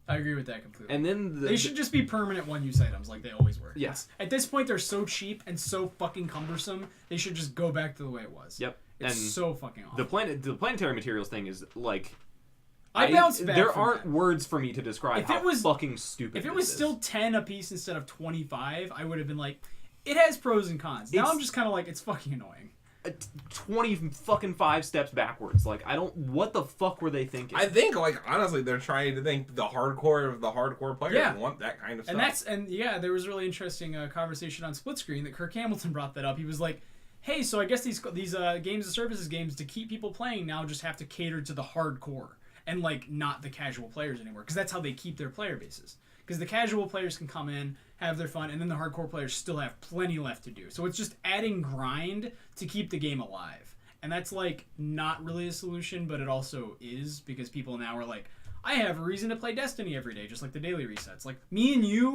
I agree with that completely. And then They should just be permanent one-use items like they always were. Yes. At this point, they're so cheap and so fucking cumbersome. They should just go back to the way it was. Yep. It's And so fucking awful. the planetary materials thing is like. I bounced back There from aren't that. words for me to describe If it how was- fucking stupid. If it this was is. still 10 a piece instead of 25, I would have been like, it has pros and cons. Now It's- I'm just kind of like, it's fucking annoying. 20 fucking 5 steps backwards. Like I don't. What the fuck were they thinking? I think, like, honestly, they're trying to think the hardcore of the hardcore players Yeah. want that kind of And stuff. there was a really interesting conversation on Split Screen that Kirk Hamilton brought that up. He was like, hey, so I guess these games of services games to keep people playing now just have to cater to the hardcore and like not the casual players anymore, because that's how they keep their player bases. Because the casual players can come in, have their fun, and then the hardcore players still have plenty left to do. So it's just adding grind to keep the game alive. And that's like not really a solution, but it also is, because people now are like, I have a reason to play Destiny every day, just like the daily resets. Like me and you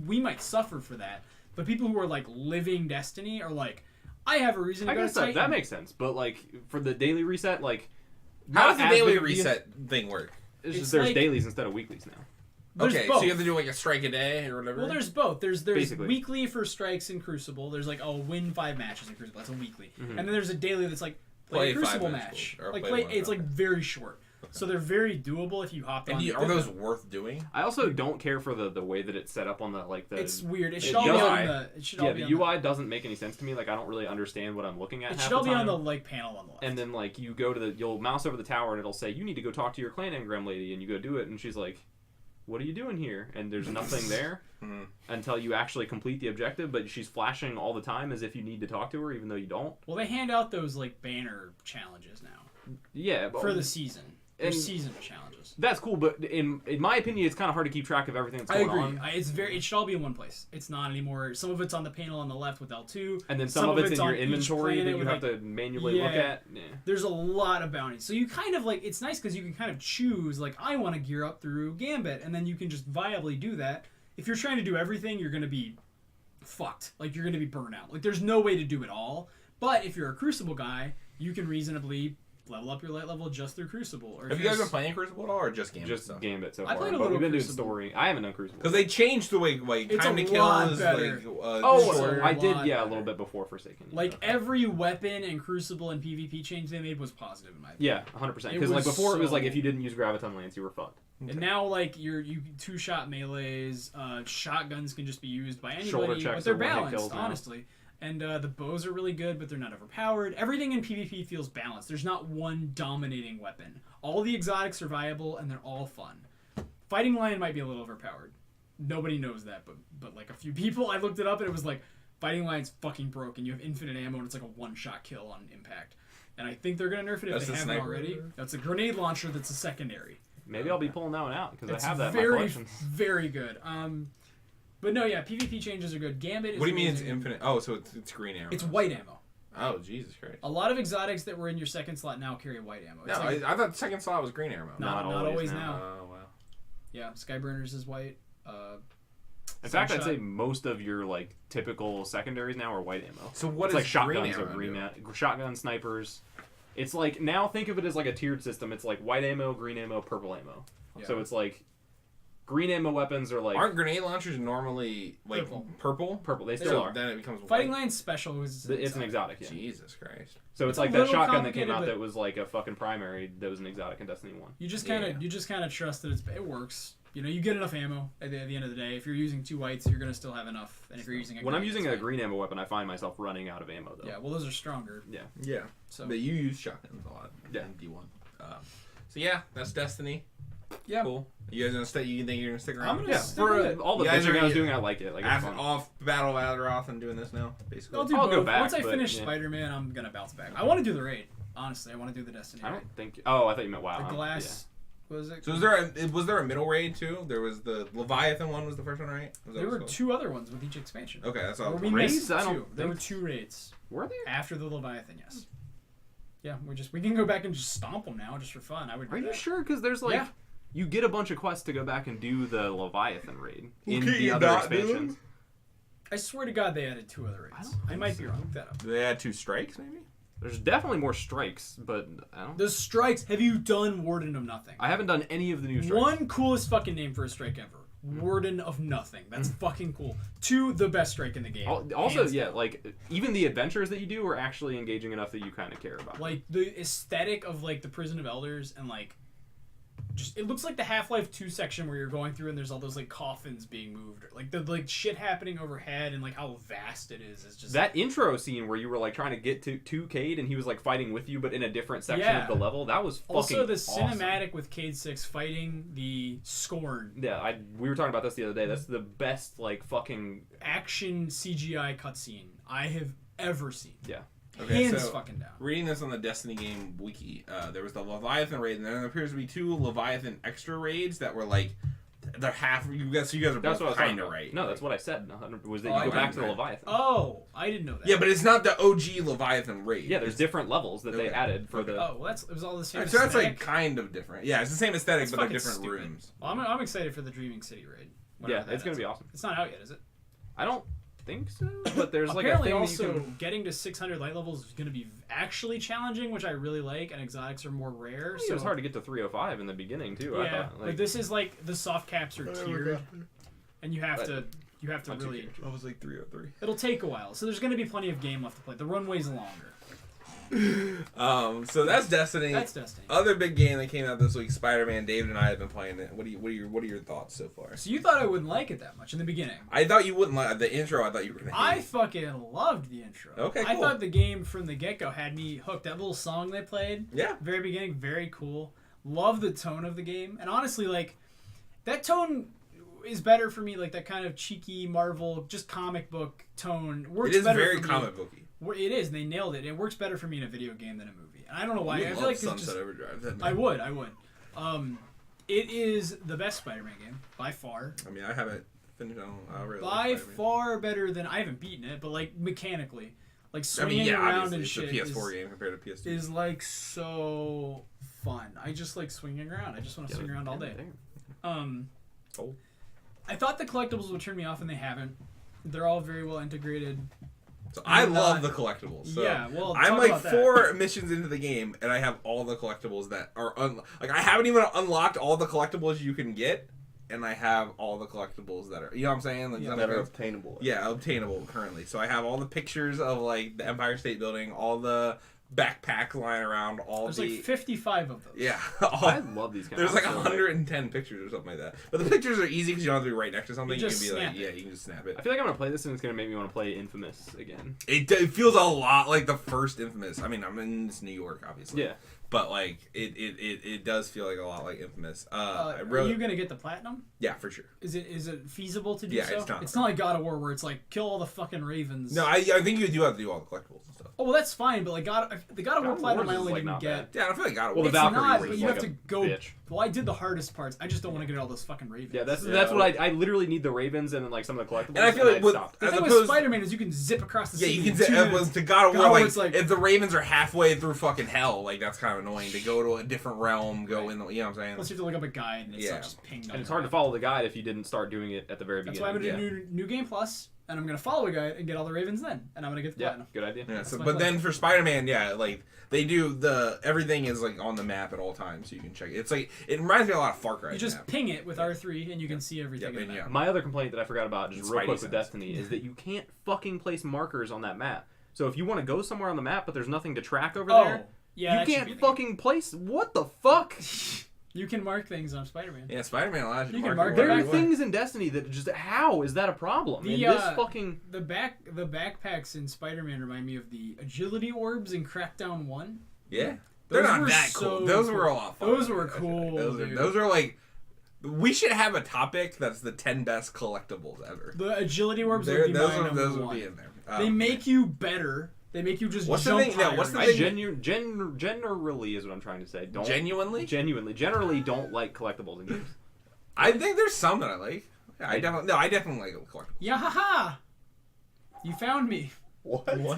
we might suffer for that, but people who are like living Destiny are like, I have a reason to I go guess to Titan. that makes sense. But like for the daily reset, like How does not the as daily big of a deal. reset thing work? It's It's just there's like- dailies instead of weeklies now. There's Okay, both. so you have to do like a strike a day or whatever? Well, there's both. There's Basically. weekly for strikes in Crucible. There's like, win 5 matches in Crucible. That's a weekly. Mm-hmm. And then there's a daily that's like Play play a 5 Crucible matches, match. or Like play one it's time. like very short. So they're very doable if you hop on. Are those worth doing? I also don't care for the way that it's set up on the like the It's weird. It the should all be UI. on the. It should all yeah be the on UI doesn't make any sense to me. Like I don't really understand what I'm looking at. It half should all the be on time. the like panel on the left. And then like you go to you'll mouse over the tower and it'll say you need to go talk to your clan engram lady, and you go do it, and she's like, what are you doing here? And there's nothing there until you actually complete the objective, but she's flashing all the time as if you need to talk to her even though you don't. Well, they hand out those like banner challenges now Yeah, but for the season. There's and- season challenges. that's cool, but in my opinion it's kind of hard to keep track of everything that's I going agree. on. It should all be in one place. It's not anymore. Some of it's on the panel on the left with L2. And then some of it's in your on each inventory planet that you with, have like, to manually look yeah. at. Yeah. There's a lot of bounties. So you kind of like, it's nice because you can kind of choose, like, I want to gear up through Gambit, and then you can just viably do that. If you're trying to do everything, you're going to be fucked. Like, you're going to be burnt out. Like, there's no way to do it all. But if you're a Crucible guy, you can reasonably level up your light level just through Crucible. Or Have you guys been playing Crucible at all, or just Gambit Just stuff? Gambit so I far. played a But little we've been doing Crucible. story. I haven't done Crucible. Because they changed the way, like, It's time a to kill lot is, better. like, Oh, shorter. I did, lot yeah, a better. little bit before Forsaken. Yeah. Like, every weapon and Crucible and PvP change they made was positive in my opinion. Yeah, 100%. It Because like was before, it was like so- if you didn't use Graviton Lance, you were fucked. And now, like, you two-shot melees, shotguns can just be used by Shoulder anybody, checks but they're are one-hit balanced, kills now. honestly. And the bows are really good, but they're not overpowered. Everything in PvP feels balanced. There's not one dominating weapon. All the exotics are viable, and they're all fun. Fighting Lion might be a little overpowered. Nobody knows that, but like a few people, I looked it up, and it was like, Fighting Lion's fucking broken. You have infinite ammo, and it's like a one-shot kill on impact. And I think they're going to nerf it if That's they the haven't sniper. already. That's a grenade launcher that's a secondary. Maybe I'll be pulling that one out because It's I have that in my very, collection. very good. But no, yeah, PvP changes are good. Gambit is What do you mean it's amazing. infinite? Oh, so it's green arrow. It's white ammo. Oh, Jesus Christ. A lot of exotics that were in your second slot now carry white ammo. No, It's like, I thought the second slot was green arrow. not always now. Oh, wow. Yeah, Skyburners is white. In fact, I'd say most of your like typical secondaries now are white ammo. So what it's is like shotguns green or ammo green do? shotgun snipers. It's like now think of it as like a tiered system. It's like white ammo, green ammo, purple ammo. Yeah. So it's like green ammo weapons are like aren't grenade launchers normally like purple? Purple. They still So are. then it becomes Fighting white. Line Special is It's an exotic. Yeah. Jesus Christ. So it's a like that little shotgun that came out complicated, that was like a fucking primary that was an exotic in Destiny 1. You just kind of trust that it works. You know, you get enough ammo at the end of the day. If you're using 2 whites, you're gonna still have enough. And if you're using when I'm using a green ammo weapon, I find myself running out of ammo though. Yeah, well, those are stronger. Yeah. Yeah. So But you use shotguns a lot. Yeah. In D1. So yeah, that's Destiny. yeah, Cool. You guys gonna stay? You think you're gonna stick around? I'm gonna Yeah, stick for with it. all the You guys bitching are- I was doing, I like it. Like it's After, fun. off Battle of Azeroth and doing this now, basically. I'll do I'll both. go back, Once I but, finish yeah. Spider-Man, I'm gonna bounce back. I want to do the raid. Honestly, I want to do the Destiny I raid. don't think. Oh, I thought you meant WoW. The glass. What was it? So was there a middle raid too? There was the Leviathan one was the first one, right? Was that There what were it's 2 other ones with each expansion. called? Okay, that's all. Or we Raids? missed I don't 2. There were think- 2 raids Were there? after the Leviathan. Yes. Yeah, we can go back and just stomp them now, just for fun. I would. Do Are you that. sure? Because there's like Yeah. you get a bunch of quests to go back and do the Leviathan raid in Okay, the you other not do expansions. I swear to God, they added 2 other raids. I might be wrong. Look that up. They had 2 strikes, maybe. There's definitely more strikes, but I don't. The strikes. Have you done Warden of Nothing? I haven't done any of the new strikes. One coolest fucking name for a strike ever. Warden of Nothing. That's fucking cool. 2, the best strike in the game. Also, Hands yeah, down. like even the adventures that you do are actually engaging enough that you kind of care about. Like the aesthetic of like the Prison of Elders and like just it looks like the Half-Life 2 section where you're going through and there's all those like coffins being moved, like the like shit happening overhead and like how vast it is just that intro scene where you were like trying to get to Cade and he was like fighting with you but in a different section of the level, that was fucking also the awesome. cinematic with Cade 6 fighting the Scorn. Yeah, we were talking about this the other day. That's the best like fucking Action CGI cutscene I have ever seen. yeah. Okay, Hands so fucking down. reading this on the Destiny game wiki, there was the Leviathan raid, and then there appears to be 2 Leviathan extra raids that were like they're half. You guys are That's both what I was kind talking of about. right. No, that's what I said. Was that Oh, you go I back to the didn't. Leviathan? Oh, I didn't know that. Yeah, but it's not the OG Leviathan raid. Yeah, there's different levels that they Okay. added for the. Oh, well, it was all the same. Alright, so that's like aesthetic. kind of different. Yeah, it's the same aesthetic, That's but they're fucking different stupid. rooms. Well, I'm excited for the Dreaming City raid. Yeah, Whatever it's gonna that be is. awesome. It's not out yet, is it? I don't think so, but there's like a Apparently, thing also that you can. getting to 600 light levels is going to be actually challenging, which I really like, and exotics are more rare. It was hard to get to 305 in the beginning too. I Yeah, thought. but this is like the soft caps are tiered, and you have But- to Not too really. I was like 303. It'll take a while, so there's going to be plenty of game left to play. The runway's longer. So that's Destiny. That's Destiny. Other big game that came out this week, Spider-Man. David and I have been playing it. What are your thoughts so far? So you thought I wouldn't like it that much in the beginning? I thought you wouldn't like the intro. I thought you were gonna hate I it. fucking loved the intro. Okay, I cool. thought the game from the get-go had me hooked. That little song they played, Yeah. very beginning, very cool. Love the tone of the game, and honestly, like that tone is better for me. Like that kind of cheeky Marvel, just comic book tone works It is better very for me. comic booky. It is. And they nailed it. It works better for me in a video game than a movie. And I don't know why. You I love feel like it's Sunset just. Overdrive. I would. It is the best Spider-Man game by far. I mean, I haven't finished. I really By like Spider-Man. far better than I haven't beaten it, but like mechanically, like I swinging mean, yeah, around obviously and it's shit a PS4 game compared to PS2. is like so fun. I just like swinging around. I just want to swing around all day. Oh. I thought the collectibles would turn me off, and they haven't. They're all very well integrated. So I I'm love not- the collectibles. So Yeah, well, I'm talk like about that. 4 missions into the game, and I have all the collectibles that are like I haven't even unlocked all the collectibles you can get, and I have all the collectibles that are you know what I'm saying like that are obtainable. Yeah, obtainable currently. So I have all the pictures of like the Empire State Building, all the backpacks lying around, all There's the like 55 of those. yeah. I love these kind There's of like stuff. 110 pictures or something like that. But the pictures are easy because you don't have to be right next to something. You You, just can be like, snap it. yeah, you can just snap it. I feel like I'm gonna play this and it's gonna make me want to play Infamous again. It feels a lot like the first Infamous. I mean, I'm in New York, obviously. Yeah. But like, it does feel like a lot like Infamous. I Are wrote, you gonna get the platinum? yeah, for sure. Is it feasible to do Yeah, so? it's not. It's not like God of War where it's like kill all the fucking ravens. No, I think you do have to do all the collectibles and stuff. Oh, well, that's fine, but like the God of War Platinum I only didn't get. Yeah, I feel like God of Well, War. the It's Valkyries not, is but you like have to a go. bitch. Well, I did the hardest parts. I just don't want to get all those fucking ravens. Yeah, that's what I literally need the ravens and then like some of the collectibles. And I feel like with The thing with Spider-Man is you can zip across the yeah, city. you can in say 2 minutes. to God of God War, of like, War's like- if the Ravens are halfway through fucking hell, like that's kind of annoying to go to a different realm, go in the, you know what I'm saying? Unless you have to look up a guide and it's Yeah. not just pinged. and it's hard to follow the guide if you didn't start doing it at the very That's why I'm beginning. gonna do New Game Plus, and I'm gonna follow a guide and get all the ravens then, and I'm gonna get the Yeah, platinum. good idea. Yeah, so, my but plan. then for Spider-Man, yeah, like they do everything is like on the map at all times, so you can check it. It's like it reminds me a lot of Far Cry. You just map. ping it with R3 and you can see everything. Yeah, in the yeah. map. My other complaint that I forgot about, just real Spidey quick with sense. Destiny, is that you can't fucking place markers on that map. So if you want to go somewhere on the map, but there's nothing to track over Oh, there, yeah. that you should be can't the fucking place. What the fuck? game. You can mark things on Spider-Man. Yeah, Spider-Man allows you to You can mark mark it There wherever are you want. things in Destiny that just how is that a problem? The, And this uh, fucking The backpacks in Spider-Man remind me of the agility orbs in Crackdown 1. Yeah, they're Those not were that so cool. Those cool. were a lot of fun. Those were cool, dude. Those are like. We should have a topic that's the 10 best collectibles ever. The agility orbs Those would be my number would one. be in there. They make you better. They make you just What's the jump thing- yeah, higher. what's the I thing- generally is what I'm trying to say. Don't Genuinely? generally don't like collectibles in games. I think there's some that I like. Yeah, I definitely like collectibles. Yeah, haha! You found me. What? What?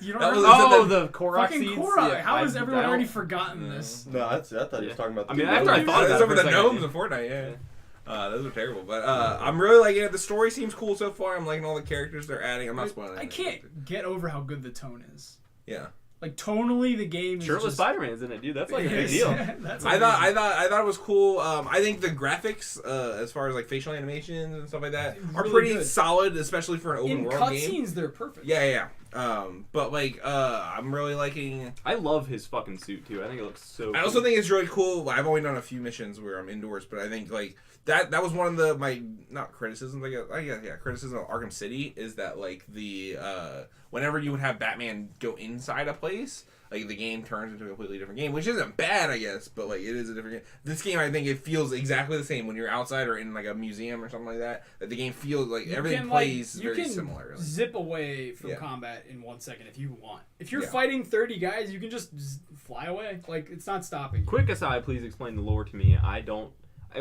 You don't That remember? was- The Korok Fucking seeds. Korok. Yeah, How has everyone I don't- already forgotten this? No, I thought he was talking about. I mean, after I thought It's about it over for a the second, gnomes yeah. in Fortnite, yeah. Those are terrible, but I'm really liking it. The story seems cool so far. I'm liking all the characters they're adding. I'm not spoiling I anything. can't get over how good the tone is. Yeah, Like tonally, the game is Shirtless just... Spider-Man's in it, dude. That's like a big Yes. deal. That's I amazing. thought it was cool. I think the graphics, as far as like facial animations and stuff like that, are Really pretty good. solid, especially for an open In world game. cutscenes, they're perfect. Yeah. But like, I'm really liking. I love his fucking suit too. I think it looks so. I also think it's really cool. I've only done a few missions where I'm indoors, but I think like that was one of my not criticisms. Criticism of Arkham City is that like the whenever you would have Batman go inside a place, like the game turns into a completely different game, which isn't bad, I guess, but like it is a different game. This game, I think it feels exactly the same when you're outside or in like a museum or something like that. That the game feels like everything plays very similar. Really. Zip away from Yeah. combat in 1 second if you want. If you're Yeah. fighting 30 guys, you can just fly away. Like it's not stopping you. Quick aside, please explain the lore to me.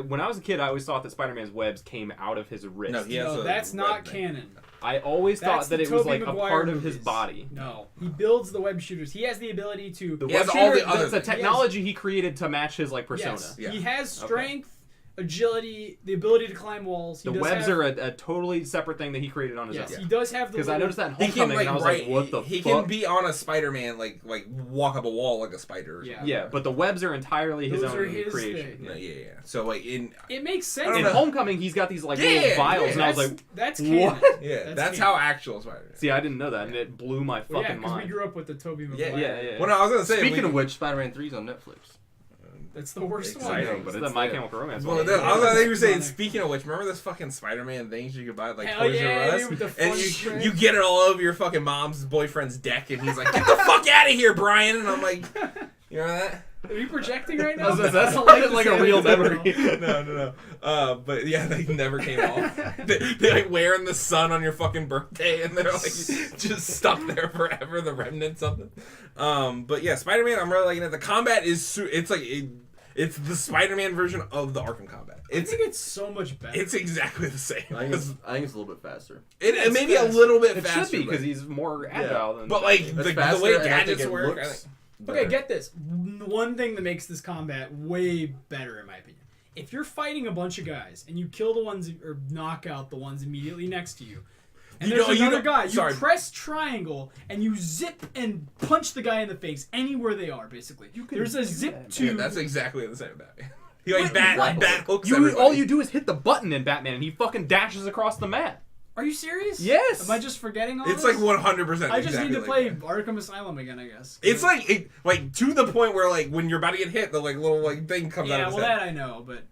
When I was a kid, I always thought that Spider-Man's webs came out of his wrist. No, he has No, a that's not web thing. canon. I always That's thought that the it was Tobey like Maguire a part of his movies. body. No, he builds the web shooters. He has the ability to. The He has web all the shooter, other that's a things. technology he created to match his like persona. Yes, Yeah. he has Okay. strength, agility, the ability to climb walls. He The does webs have, are a totally separate thing that he created on his Yes, own. he does have the. Because I little- noticed that in He can Homecoming, like and I was right, like, "What the he fuck?" can be on a Spider-Man like walk up a wall like a spider. Or Yeah. something. Yeah, but the webs are entirely his Those own are his creation. thing. Yeah. So like in It makes I sense. don't In know. Homecoming, he's got these like Yeah, little vials, yeah, and I was That's- like, that's what? canon. yeah, canon. that's how actual Spider-Man. "See, I didn't know that," and it blew my Well, fucking yeah, because we mind. grew up with the Tobey Yeah, Maguire. yeah. Well, no, I was gonna say Speaking of which, Spider-Man 3 is on Netflix. That's the worst Exciting. one. But but it's it's the My there. Chemical Romance Well, one. I think you were saying. Funny. Speaking of which, remember this fucking Spider-Man things you could buy at, like Hell Toys yeah, R Us, dude, with the and fun you string. you get it all over your fucking mom's boyfriend's deck, and he's like, "Get the fuck out of here, Brian!" And I'm like, "You know that." Are you projecting right now? That's I don't like, to like say a real it. memory. No. But yeah, they never came off. They like wear in the sun on your fucking birthday, and they're like just stuck there forever. The remnants of them. But yeah, Spider-Man, I'm really liking it. The combat is it's like it's the Spider-Man version of the Arkham combat. I think it's so much better. It's exactly the same. I think it's a little bit faster. It may be a faster. little bit It faster. should be because but- he's more agile than. But like It's the faster, way and I think gadgets it work. looks Okay, better. get this. One thing that makes this combat way better, in my opinion. If you're fighting a bunch of guys and you kill the ones or knock out the ones immediately next to you, and You there's don't- you another don't- guy, you sorry. press triangle and you zip and punch the guy in the face anywhere they are. Basically, there's a do zip that. to. Yeah, that's exactly the same Batman. He like What? bat hooks You everybody. all you do is hit the button in Batman, and he fucking dashes across the map. Are you serious? Yes. Am I just forgetting all It's this? like 100%. I just exactly need to like play that. Arkham Asylum again, I guess. It's like to the point where like when you're about to get hit, the like little like thing comes out yeah, of his well head. that I know, but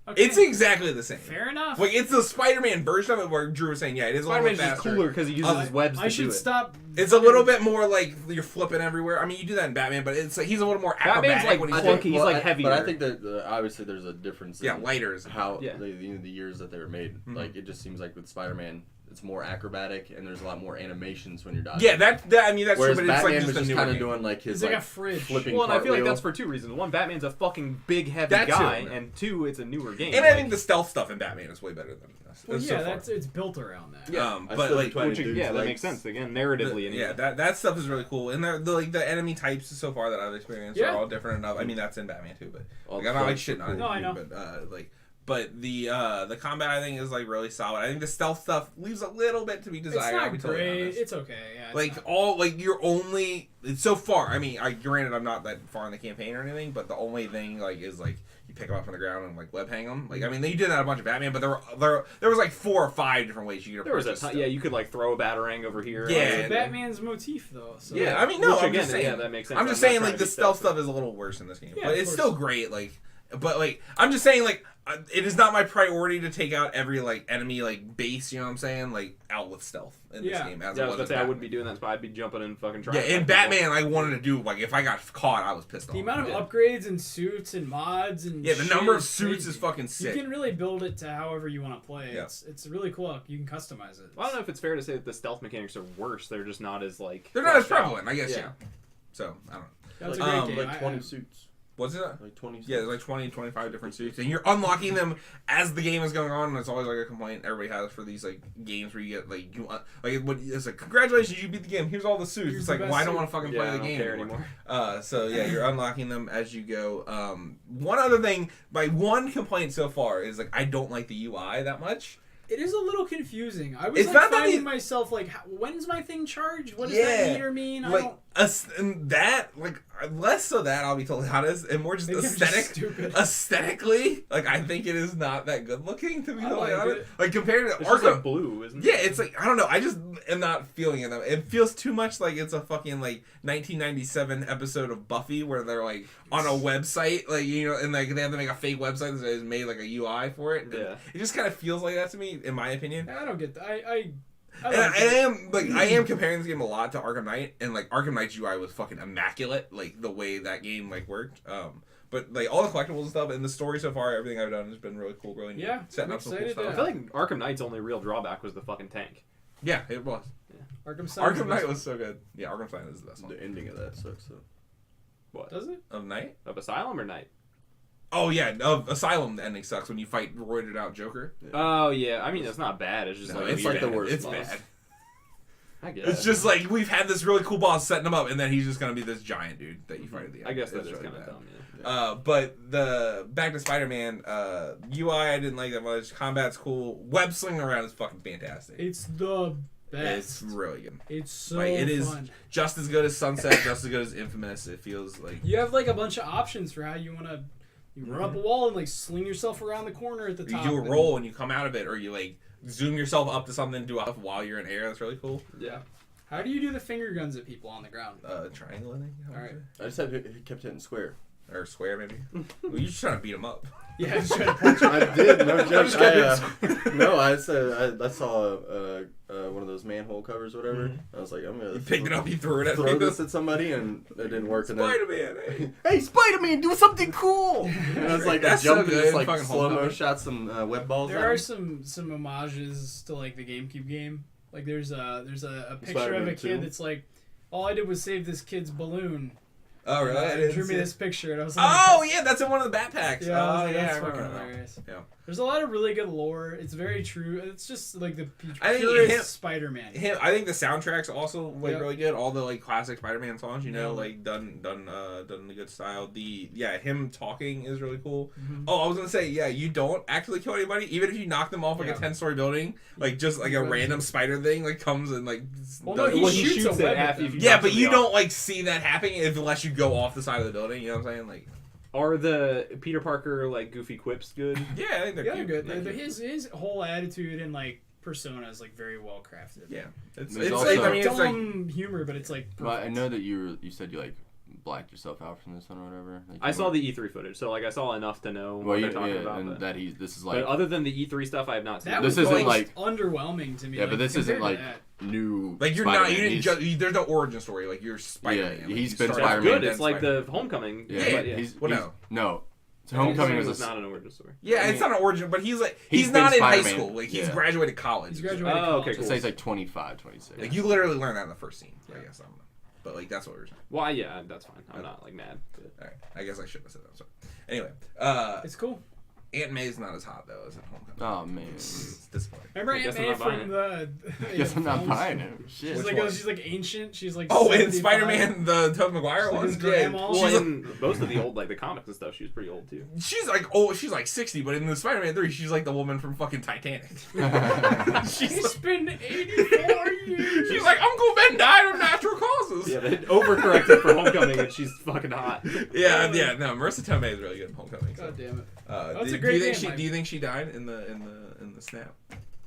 okay. It's exactly the same. fair enough. Like it's the Spider-Man version of it where Drew was saying, yeah, it is a little Spider-Man's bit just faster. cooler because he uses his webs I to should do it. stop. It's a little bit more like you're flipping everywhere. I mean, you do that in Batman, but it's like he's a little more Batman's, acrobatic like, when I he's clunky. think, He's like heavier. But I think that obviously there's a difference. yeah, in lighter. how Yeah. the years that they were made. Mm-hmm. Like it just seems like with Spider-Man, it's more acrobatic and there's a lot more animations when you're dodging. Yeah, that's Whereas true, but it's Batman like just was a just newer kind of game. doing like his It's like a fridge. flipping Well, and I feel like cartwheel. that's for two reasons. One, Batman's a fucking big, heavy That guy, too. and two, it's a newer game. And I think the stealth stuff in Batman is way better than this. Well, so yeah, far. it's built around that. Yeah, I but still like, try to which, do yeah, that legs. makes sense. Again, narratively. yeah, Anyway. that stuff is really cool. And the enemy types so far that I've experienced Yeah. are all different enough. I mean, that's in Batman too, but All like, the I'm not like fronts are shitting on it. No, I know. But the combat I think is like really solid. I think the stealth stuff leaves a little bit to be It's desired. I'll not be totally great. honest. It's okay. Yeah. It's Like not. all like you're only it's so far. I mean, granted I'm not that far in the campaign or anything, but the only thing like is like you pick them up from the ground and like web hang them. Like I mean, you did that a bunch of Batman, but there was like 4 or 5 different ways you could There was approach a ton, this yeah, stuff. you could like throw a batarang over here. Yeah. It's and- Batman's motif though. So. Yeah, I mean, no, Which, I'm again, just saying. yeah, that makes sense. I'm just I'm not saying, trying like, to the be stealth stealthy. stuff is a little worse in this game. Yeah, But of it's course. still great, like, but, like, I'm just saying, like, it is not my priority to take out every, like, enemy, like, base, you know what I'm saying? Like, out with stealth in this Yeah. game. As Yeah, I it was was gonna say in I wouldn't Batman. be doing that, but I'd be jumping in fucking Yeah, trying. in Batman, I wanted to do, like, if I got caught, I was pissed off. The amount of Yeah. upgrades and suits and mods and Yeah, the shit number of is suits crazy. is fucking You sick. can really build it to however you want to play. Yeah. It's really cool. You can customize it. Well, I don't know if it's fair to say that the stealth mechanics are worse. They're just not as like. They're not as fleshed out. prevalent, I guess, Yeah. yeah. So, I don't know. That's like, a great game. like 20 suits. What's it? Like 20 suits. Yeah, there's like 20, 25 different suits, and you're unlocking them as the game is going on. And it's always like a complaint everybody has for these like games where you get like it's like congratulations, you beat the game. Here's all the suits. Here's it's the like best well, I don't suit. want to fucking Yeah, play I the don't game care anymore. anymore. So yeah, you're unlocking them as you go. One other thing, my one complaint so far is like I don't like the UI that much. It is a little confusing. I was It's like not that finding it- myself like, when's my thing charged? What does Yeah, that meter mean? I Like don't. and that like less so that I'll be totally honest, and more just Maybe I'm just aesthetic. stupid. Aesthetically, like I think it is not that good looking to be I totally like honest. it. Like compared to It's just Arkham. like blue, isn't it? Yeah, it's like I don't know. I just am not feeling it. It feels too much like it's a fucking like 1997 episode of Buffy where they're like on a website, like you know, and like they have to make a fake website that is made like a UI for it. Yeah. It just kind of feels like that to me, in my opinion. I don't get that. I And like it. I am comparing this game a lot to Arkham Knight, and like Arkham Knight's UI was fucking immaculate, like the way that game like worked. But like all the collectibles and stuff, and the story so far, everything I've done has been really cool, really neat. Yeah, Setting I'm up some cool excited, stuff. I feel like Arkham Knight's only real drawback was the fucking tank. Yeah, it was. Arkham Center. Arkham Knight was so good. Yeah, Arkham Knight is the best one. The ending of that sucks though. What? Does it? Of Knight? Of Asylum or Knight? Oh yeah, of Asylum the ending sucks when you fight roided out Joker. Oh yeah, I mean it's not bad. It's just No, like it's weird. like the worst It's boss. bad. I guess. It's just like we've had this really cool boss setting him up, and then he's just gonna be this giant dude that you fight at the end. I guess It's that's really kind of bad. dumb. Yeah. But the back to Spider-Man UI I didn't like that much. Combat's cool. Web slinging around is fucking fantastic. It's the It's best. really good. It's so Like it is fun. just as good as Sunset, just as good as Infamous. It feels like You have like a bunch of options for how you want to. You run up a wall and like sling yourself around the corner at the you top. do a and- roll and you come out of it, or you like zoom yourself up to something and do it while you're in air. That's really cool. Yeah. How do you do the finger guns at people on the ground? Triangle, I think. All right. I just kept hitting square. Or square, maybe. Well, you're just trying to beat him up. Yeah, just try to punch. I did, no joke. just kidding. I said I saw one of those manhole covers, or whatever. I was like, I'm gonna You picked it up, you threw it at throw people. this at somebody, and it didn't work. And then, Spider-Man, hey. hey, Spider-Man, do something cool! And I was like, That's I jumped so and good. just like Fucking slow mo Homecoming. shot some web balls. There at are him. some homages to like the GameCube game. Like there's a picture Spider-Man of a kid 2? that's like, all I did was save this kid's balloon. Oh, really? I It didn't drew me see this it. picture, and I was like, Oh, yeah, that's in one of the backpacks. yeah, I was Oh, like, yeah, that's I fucking remember that. hilarious. Yeah. There's a lot of really good lore. It's very true. It's just like the I think purest him- Spider-Man. I think the soundtrack's also like Yep. really good. All the like classic Spider-Man songs, you know, Yeah. like done in a good style. Him talking is really cool. Mhm. Oh, I was gonna say, yeah, you don't actually kill anybody, even if you knock them off like Yeah. a 10-story building, like just like a Right. random spider thing like comes and like. Well, no, does- he shoots a it web at after them. you yeah, knock but you somebody don't like see that happening unless you go off the side of the building. You know what I'm saying? Like, Are the Peter Parker like goofy quips good? yeah, I think they're Yeah, cute. good. They're cute. His whole attitude and like persona is like very well crafted. Yeah, it's There's like also- I mean, it's like dumb humor, but it's like. Well, I perfect. know that you said you like blacked yourself out from this one or whatever. Like, I you saw weren't- the E3 footage, so like I saw enough to know Well, what yeah, they're talking about. and But, that this is but like other than the E3 stuff, I have not seen. That This was isn't like like- underwhelming to me. yeah, but like, this isn't compared like to new. like you're Spider-Man. not. You didn't. He's- There's no origin story. Like you're Spider-Man. Yeah, Like, he's you been start That's out Spider-Man. good. then It's like Spider-Man. the Homecoming. Yeah, Yeah, but yeah. he's Well, no. no. So Homecoming was was not an origin story. Yeah, I it's mean, not an origin, but he's he's not been in high Spider-Man. school. Like he's Yeah. graduated college. He's graduated Oh, college. okay, cool. So he's like 25, 26. Like you literally learn that in the first scene. I guess I don't know. But like that's what we're saying. Well, yeah, that's fine. I'm not like mad. But... All right, I guess I should have said that. Sorry. Anyway, It's cool. Aunt May's not as hot though as at Homecoming. Oh man. It's disappointing. Remember I guess Aunt I'm May not buying from the? I guess I'm not films? buying it. Shit. She's Which like one? she's like ancient. She's like. Oh, in 75. Spider-Man, the Tobey Maguire Like one. his Yeah, grandma? Well, she's, in most of the old like the comics and stuff, she was pretty old too. she's like old. She's like 60, but in the Spider-Man 3, she's like the woman from fucking Titanic. It's been 84 years. She's like Uncle Ben died of natural causes. Yeah, they overcorrected for Homecoming, and she's fucking hot. Yeah. No, Marissa Tomei is really good in Homecoming. So. God damn it. Do, a do great you think game, she? Mike. Do you think she died in the snap?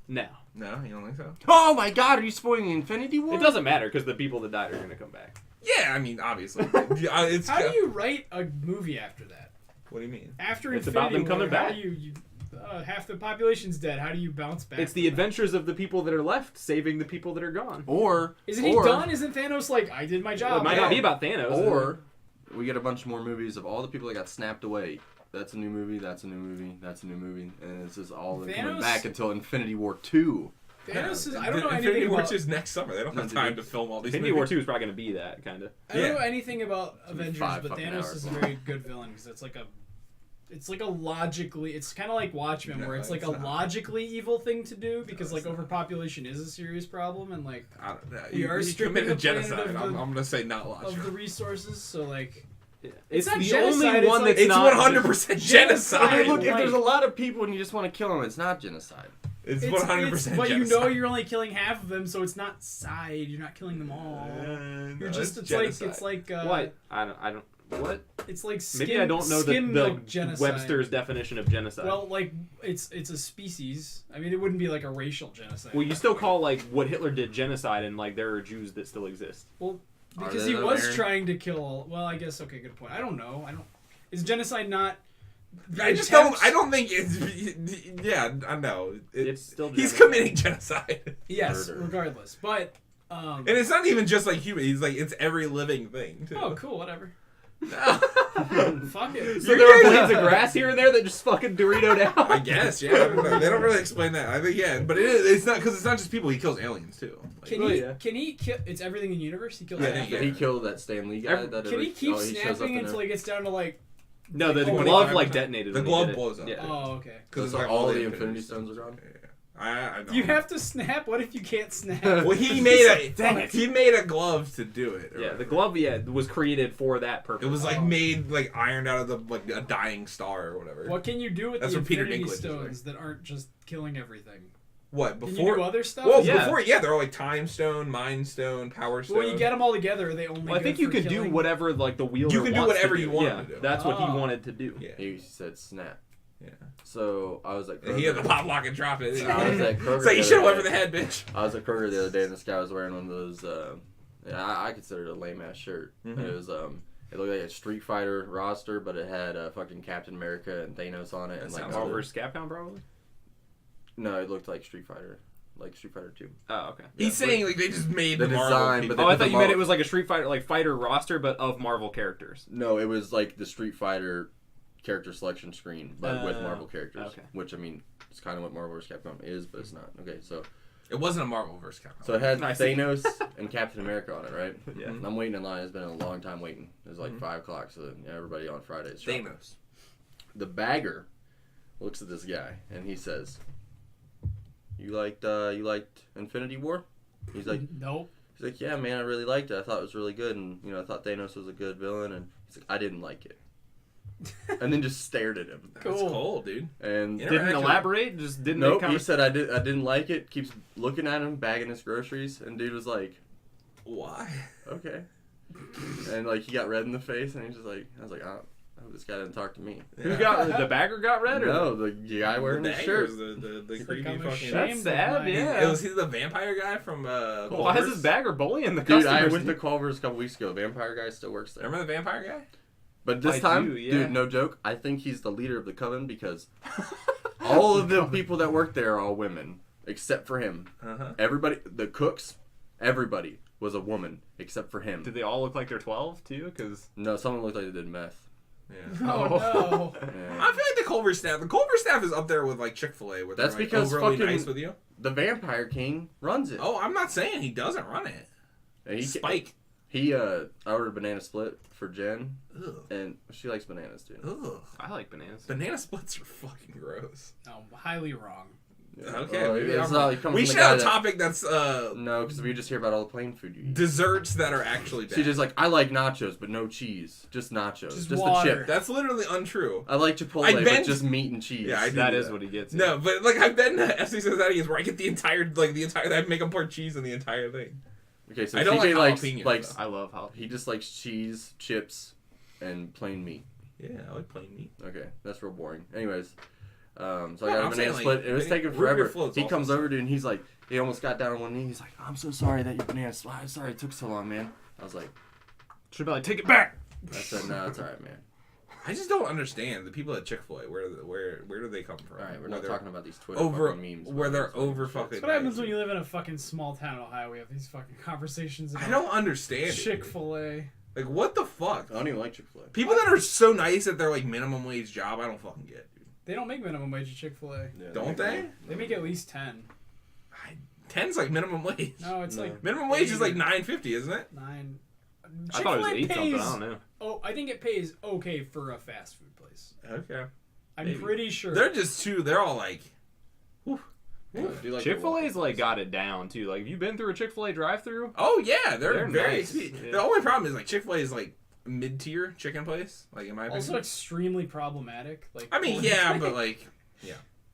No, No, you don't think so? Oh my God! Are you spoiling Infinity War? it doesn't matter because the people that died are gonna come back. Yeah, I mean, obviously. It's How do you write a movie after that? What do you mean? After It's Infinity about them coming War, how back. do you half the population's dead. How do you bounce back? It's the from that? adventures of the people that are left, saving the people that are gone. Or Isn't he done? Isn't Thanos like, I did my job? It might not be about Thanos. Or we get a bunch more movies of all the people that got snapped away. That's a new movie. That's a new movie. That's a new movie, and it's just all coming Thanos- back until Infinity War 2. Thanos is, I don't know Infinity anything War about. 2 is next summer. They don't have No, time to film all these Infinity War movies. 2 is probably gonna be that kind of. I don't Yeah. know anything about gonna be Avengers, 5 but fucking Thanos hours is a long. very good villain because it's like a logically. It's kind of like Watchmen, No, where it's like it's a not. logically evil thing to do because it's like overpopulation is a serious problem, and like I don't know. We are You stripping committed the planet genocide. of the- I'm gonna say not of logical. the resources. So like, It's not the genocide, only it's one like- that's It's not 100% Genocide. genocide. Look, if Right. there's a lot of people and you just want to kill them, it's not genocide. It's 100% but genocide. you know you're only killing half of them, so it's not side. You're not killing them all. You're just it's like What? I don't. What? It's like skim, Maybe I don't know skim the milk genocide. Webster's definition of genocide. Well, like it's a species. I mean, it wouldn't be like a racial genocide. Well, you still call like what Hitler did genocide, and like there are Jews that still exist. Well, Are because they he though, was Aaron? trying to kill all. Well, I guess okay, good point. I don't know. Is genocide not? the I just attempts- don't. I don't think it's. Yeah, I know. It's still He's genocide. committing genocide, Yes, murder. regardless, but. and it's not even just like human. He's like it's every living thing. Too. Oh, cool. Whatever. No. Fuck it. So there are blades of grass here and there that just fucking Doritoed out. I guess, yeah. I don't know. They don't really explain that. I think, yeah, but it's not because it's not just people. He kills aliens too. Like, Can Oh, he? yeah. Can he kill? It's everything in the universe. He kills. Yeah, everything. He killed that Stan Lee guy. Every- that Can he keep shows up snapping in until there. he gets down to like? No, the Like, glove 25%. like detonated. The when he glove did it. blows up. Yeah. Oh, okay. because So all the Infinity Stones are gone. I don't You know. have to snap. What if you can't snap? Well, he made a Dang it. he made a glove to do it. or Yeah, the whatever. glove was created for that purpose. It was like Oh. made like ironed out of the like a dying star or whatever. What can you do with That's the what Peter Infinity Dinklage is Stones that aren't just killing everything? What Can you before? do other stuff? Well, Yeah. before they're all like time stone, mind stone, power stone. Well, you get them all together. Are they only? Well, I good think you for could do killing? whatever like the wielder You can do wants whatever to you do. want Yeah, to do. that's what he Oh. wanted to do. Yeah, He said snap. yeah. So I was like, He had the pop lock and drop it. I was at Kroger It's like you the should have other went for the day. head, bitch. I was at Kroger the other day and this guy was wearing one of those. I considered it a lame ass shirt. Mhm. It was it looked like a Street Fighter roster, but it had fucking Captain America and Thanos on it, and like sounds Marvel other- vs. Capcom, probably. No, it looked like Street Fighter, like Street Fighter 2. Oh, okay. He's saying like they just made The the Marvel design, people. but Oh, I the thought you meant Mar- it was like a Street Fighter like fighter roster, but of Marvel characters. No, it was like the Street Fighter character selection screen, but with Oh, Marvel characters. okay. Which I mean, it's kind of what Marvel vs. Capcom is, but it's not. Okay, so It wasn't a Marvel vs. Capcom. so it had I see. Thanos and Captain America on it, right? Yeah. And I'm waiting in line. It's been a long time waiting. It was like Mhm. 5 o'clock, so everybody on Friday is shopping. Thanos. The bagger looks at this guy and he says, "You liked Infinity War?" He's like, Nope. "Yeah, man, I really liked it. I thought it was really good, and I thought Thanos was a good villain." And he's like, "I didn't like it," and then just stared at him. That's Cool. cold, dude. And Yeah. Didn't Interaction. elaborate. Just didn't. nope, make he said, "I didn't like it." Keeps looking at him, bagging his groceries, and dude was like, Why? "Okay," and like he got red in the face, and he's just like, "I was like, I hope this guy didn't talk to me." Who got the bagger got red or No, the guy wearing the his Daggers, shirt. the Like, creepy I'm fucking. ashamed That's of sad, my- yeah. Was he the vampire guy from? Why is Culver's? this bagger bullying the Dude, customers? I went to Culver's a couple weeks ago. Vampire guy still works there. Remember the vampire guy? But this I time, do, yeah. dude, no joke, I think he's the leader of the coven because all of the people that work there are all women, except for him. Uh-huh. Everybody, the cooks, everybody was a woman except for him. Did they all look like they're 12 too? Because No, someone looked like they did meth. Yeah. Oh no. Yeah. I feel like the Culver staff is up there with like Chick-fil-A, where That's they're like because overly fucking- nice with you. The Vampire King runs it. Oh, I'm not saying he doesn't run it. And Spike. I ordered a banana split for Jen, Ugh. and she likes bananas, dude. Ugh. I like bananas. Banana splits are fucking gross. No, highly wrong. Yeah. Okay, Oh, maybe it's I'm not wrong. like coming We from should the guy have a that- topic that's No, because we just hear about all the plain food you eat. desserts that are actually bad. She's just like, I like nachos, but no cheese. Just nachos. Just Just water. the chip. That's literally untrue. I like Chipotle, I've been- but just meat and cheese. Yeah, I do That do is that. what he gets. No, but like I've been to FC Cincinnati's where I get the entire I make them pour cheese in the entire thing. Okay, so I don't TJ like likes, jalapenos, likes though. I love jalapeno. he just likes cheese, chips, and plain meat. Yeah, I like plain meat. Okay, that's real boring. Anyways, so I No, got a I'm saying, banana split. It was like, taking root beer forever. float's He also comes over, dude, and he's like, he almost got down on one knee. He's like, I'm so sorry that your banana split. I'm sorry it took so long, man. I was like, Should be like, take it back. I said, no, it's all right, man. I just don't understand the people at Chick-fil-A. Where do they come from? All right, we're Where not they're talking about these Twitter over fucking memes. where they're about this over fucking fucking. shit. That's what happens when you live in a fucking small town in Ohio. We have these fucking conversations I about don't understand it. Chick-fil-A. Like what the fuck? I don't even like Chick-fil-A. People that are so nice at their like minimum wage job, I don't fucking get. Dude. They don't make minimum wage at Chick-fil-A. Yeah, Don't they? They make at least 10. 10's like minimum wage. No, it's No. like Minimum wage is like $9.50, isn't it? 9. I thought it was Chick-fil-A 8 something. pays. I don't know. Oh, I think it pays okay for a fast food place. Okay. I'm Maybe. pretty sure. They're just too. They're all like. Whew. Yeah, I do like Chick-fil-A's the like got it down too. Like, have you been through a Chick-fil-A drive-through? Oh yeah, they're They're very. nice. Yeah. The only problem is like Chick-fil-A is like mid-tier chicken place. Like in my opinion. also extremely problematic. Like I mean, yeah, but like.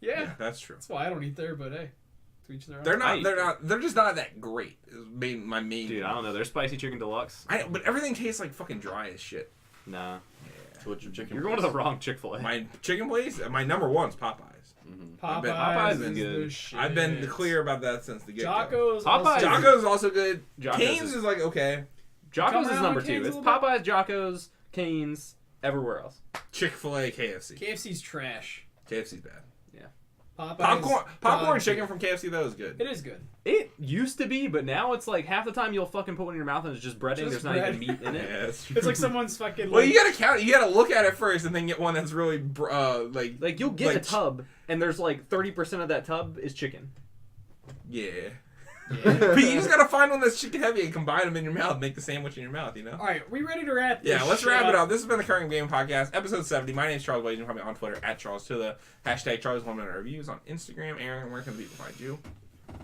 yeah, that's true. that's why I don't eat there. But hey, to each their own. They're I not. eat They're them. not. They're just not that great. Is my main. Dude, I don't know. Their spicy chicken deluxe. But everything tastes like fucking dry as shit. Nah, So what's your chicken? you're going to the wrong Chick-fil-A. My chicken place. My number one's Popeyes. Popeyes, Popeyes is is good. the shit. I've been clear about that since the get-go. Jocko's. Popeyes- also- Jocko's is also good. Jocko's Cane's is- is like okay. Jocko's Come is around number with 2. Cane's It's a little bit? Popeyes, Jocko's, Cane's, everywhere else. Chick-fil-A, KFC. KFC's trash. KFC's bad. Popeyes. Popcorn dog chicken shit. from KFC though is good. It is good. It used to be, but now it's like half the time you'll fucking put one in your mouth and it's just breading. Just There's not bread. even meat in it. Yeah, that's true. It's like someone's fucking. Well, like, you gotta count. You gotta look at it first, and then get one that's really like. Like, you'll get Like, a tub, and there's like 30% of that tub is chicken. Yeah. Yeah. But you just gotta find one that's chicken heavy and combine them in your mouth, make the sandwich in your mouth. You know. All right, we ready to wrap this Yeah, let's shit wrap it up. This has been the Current Game Podcast, episode 70. My name is Charles Wade. You can find me on Twitter at Charles to the hashtag Charles 1 Minute Reviews on Instagram. Aaron, where can people find you?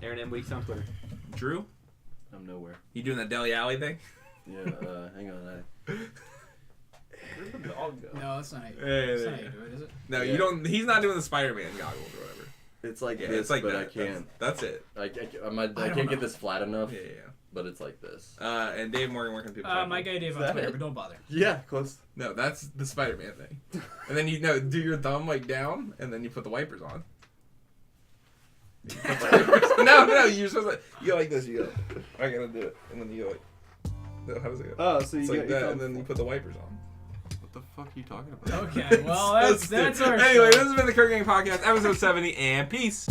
Aaron M. Weeks on Twitter. Drew, I'm nowhere. you doing that Deli Alley thing? Yeah, hang on. Where'd the dog go? No, that's not how you, Yeah, that's yeah, not how yeah. you do it, is it? No, Yeah. you don't. He's not doing the Spider-Man goggles or whatever. It's like Yeah, this, it's like but that. I can't. That's it. I don't can't know. get this flat enough, Yeah, yeah. but it's like this. And Dave Morgan, where can people find My you? guy Dave on that Twitter, it? but don't bother. Yeah, close. No, that's the Spider-Man thing. And then you do your thumb like down, and then you put the wipers on. No, you're supposed to. You go like this. You go. I gotta do it, and then you go like. No, how does it go? Oh, so It's like that, and then you put the wipers on. What the fuck are you talking about? Okay, well that's So our. stupid. Anyway, show. this has been the Current Game Podcast, episode 70, and peace.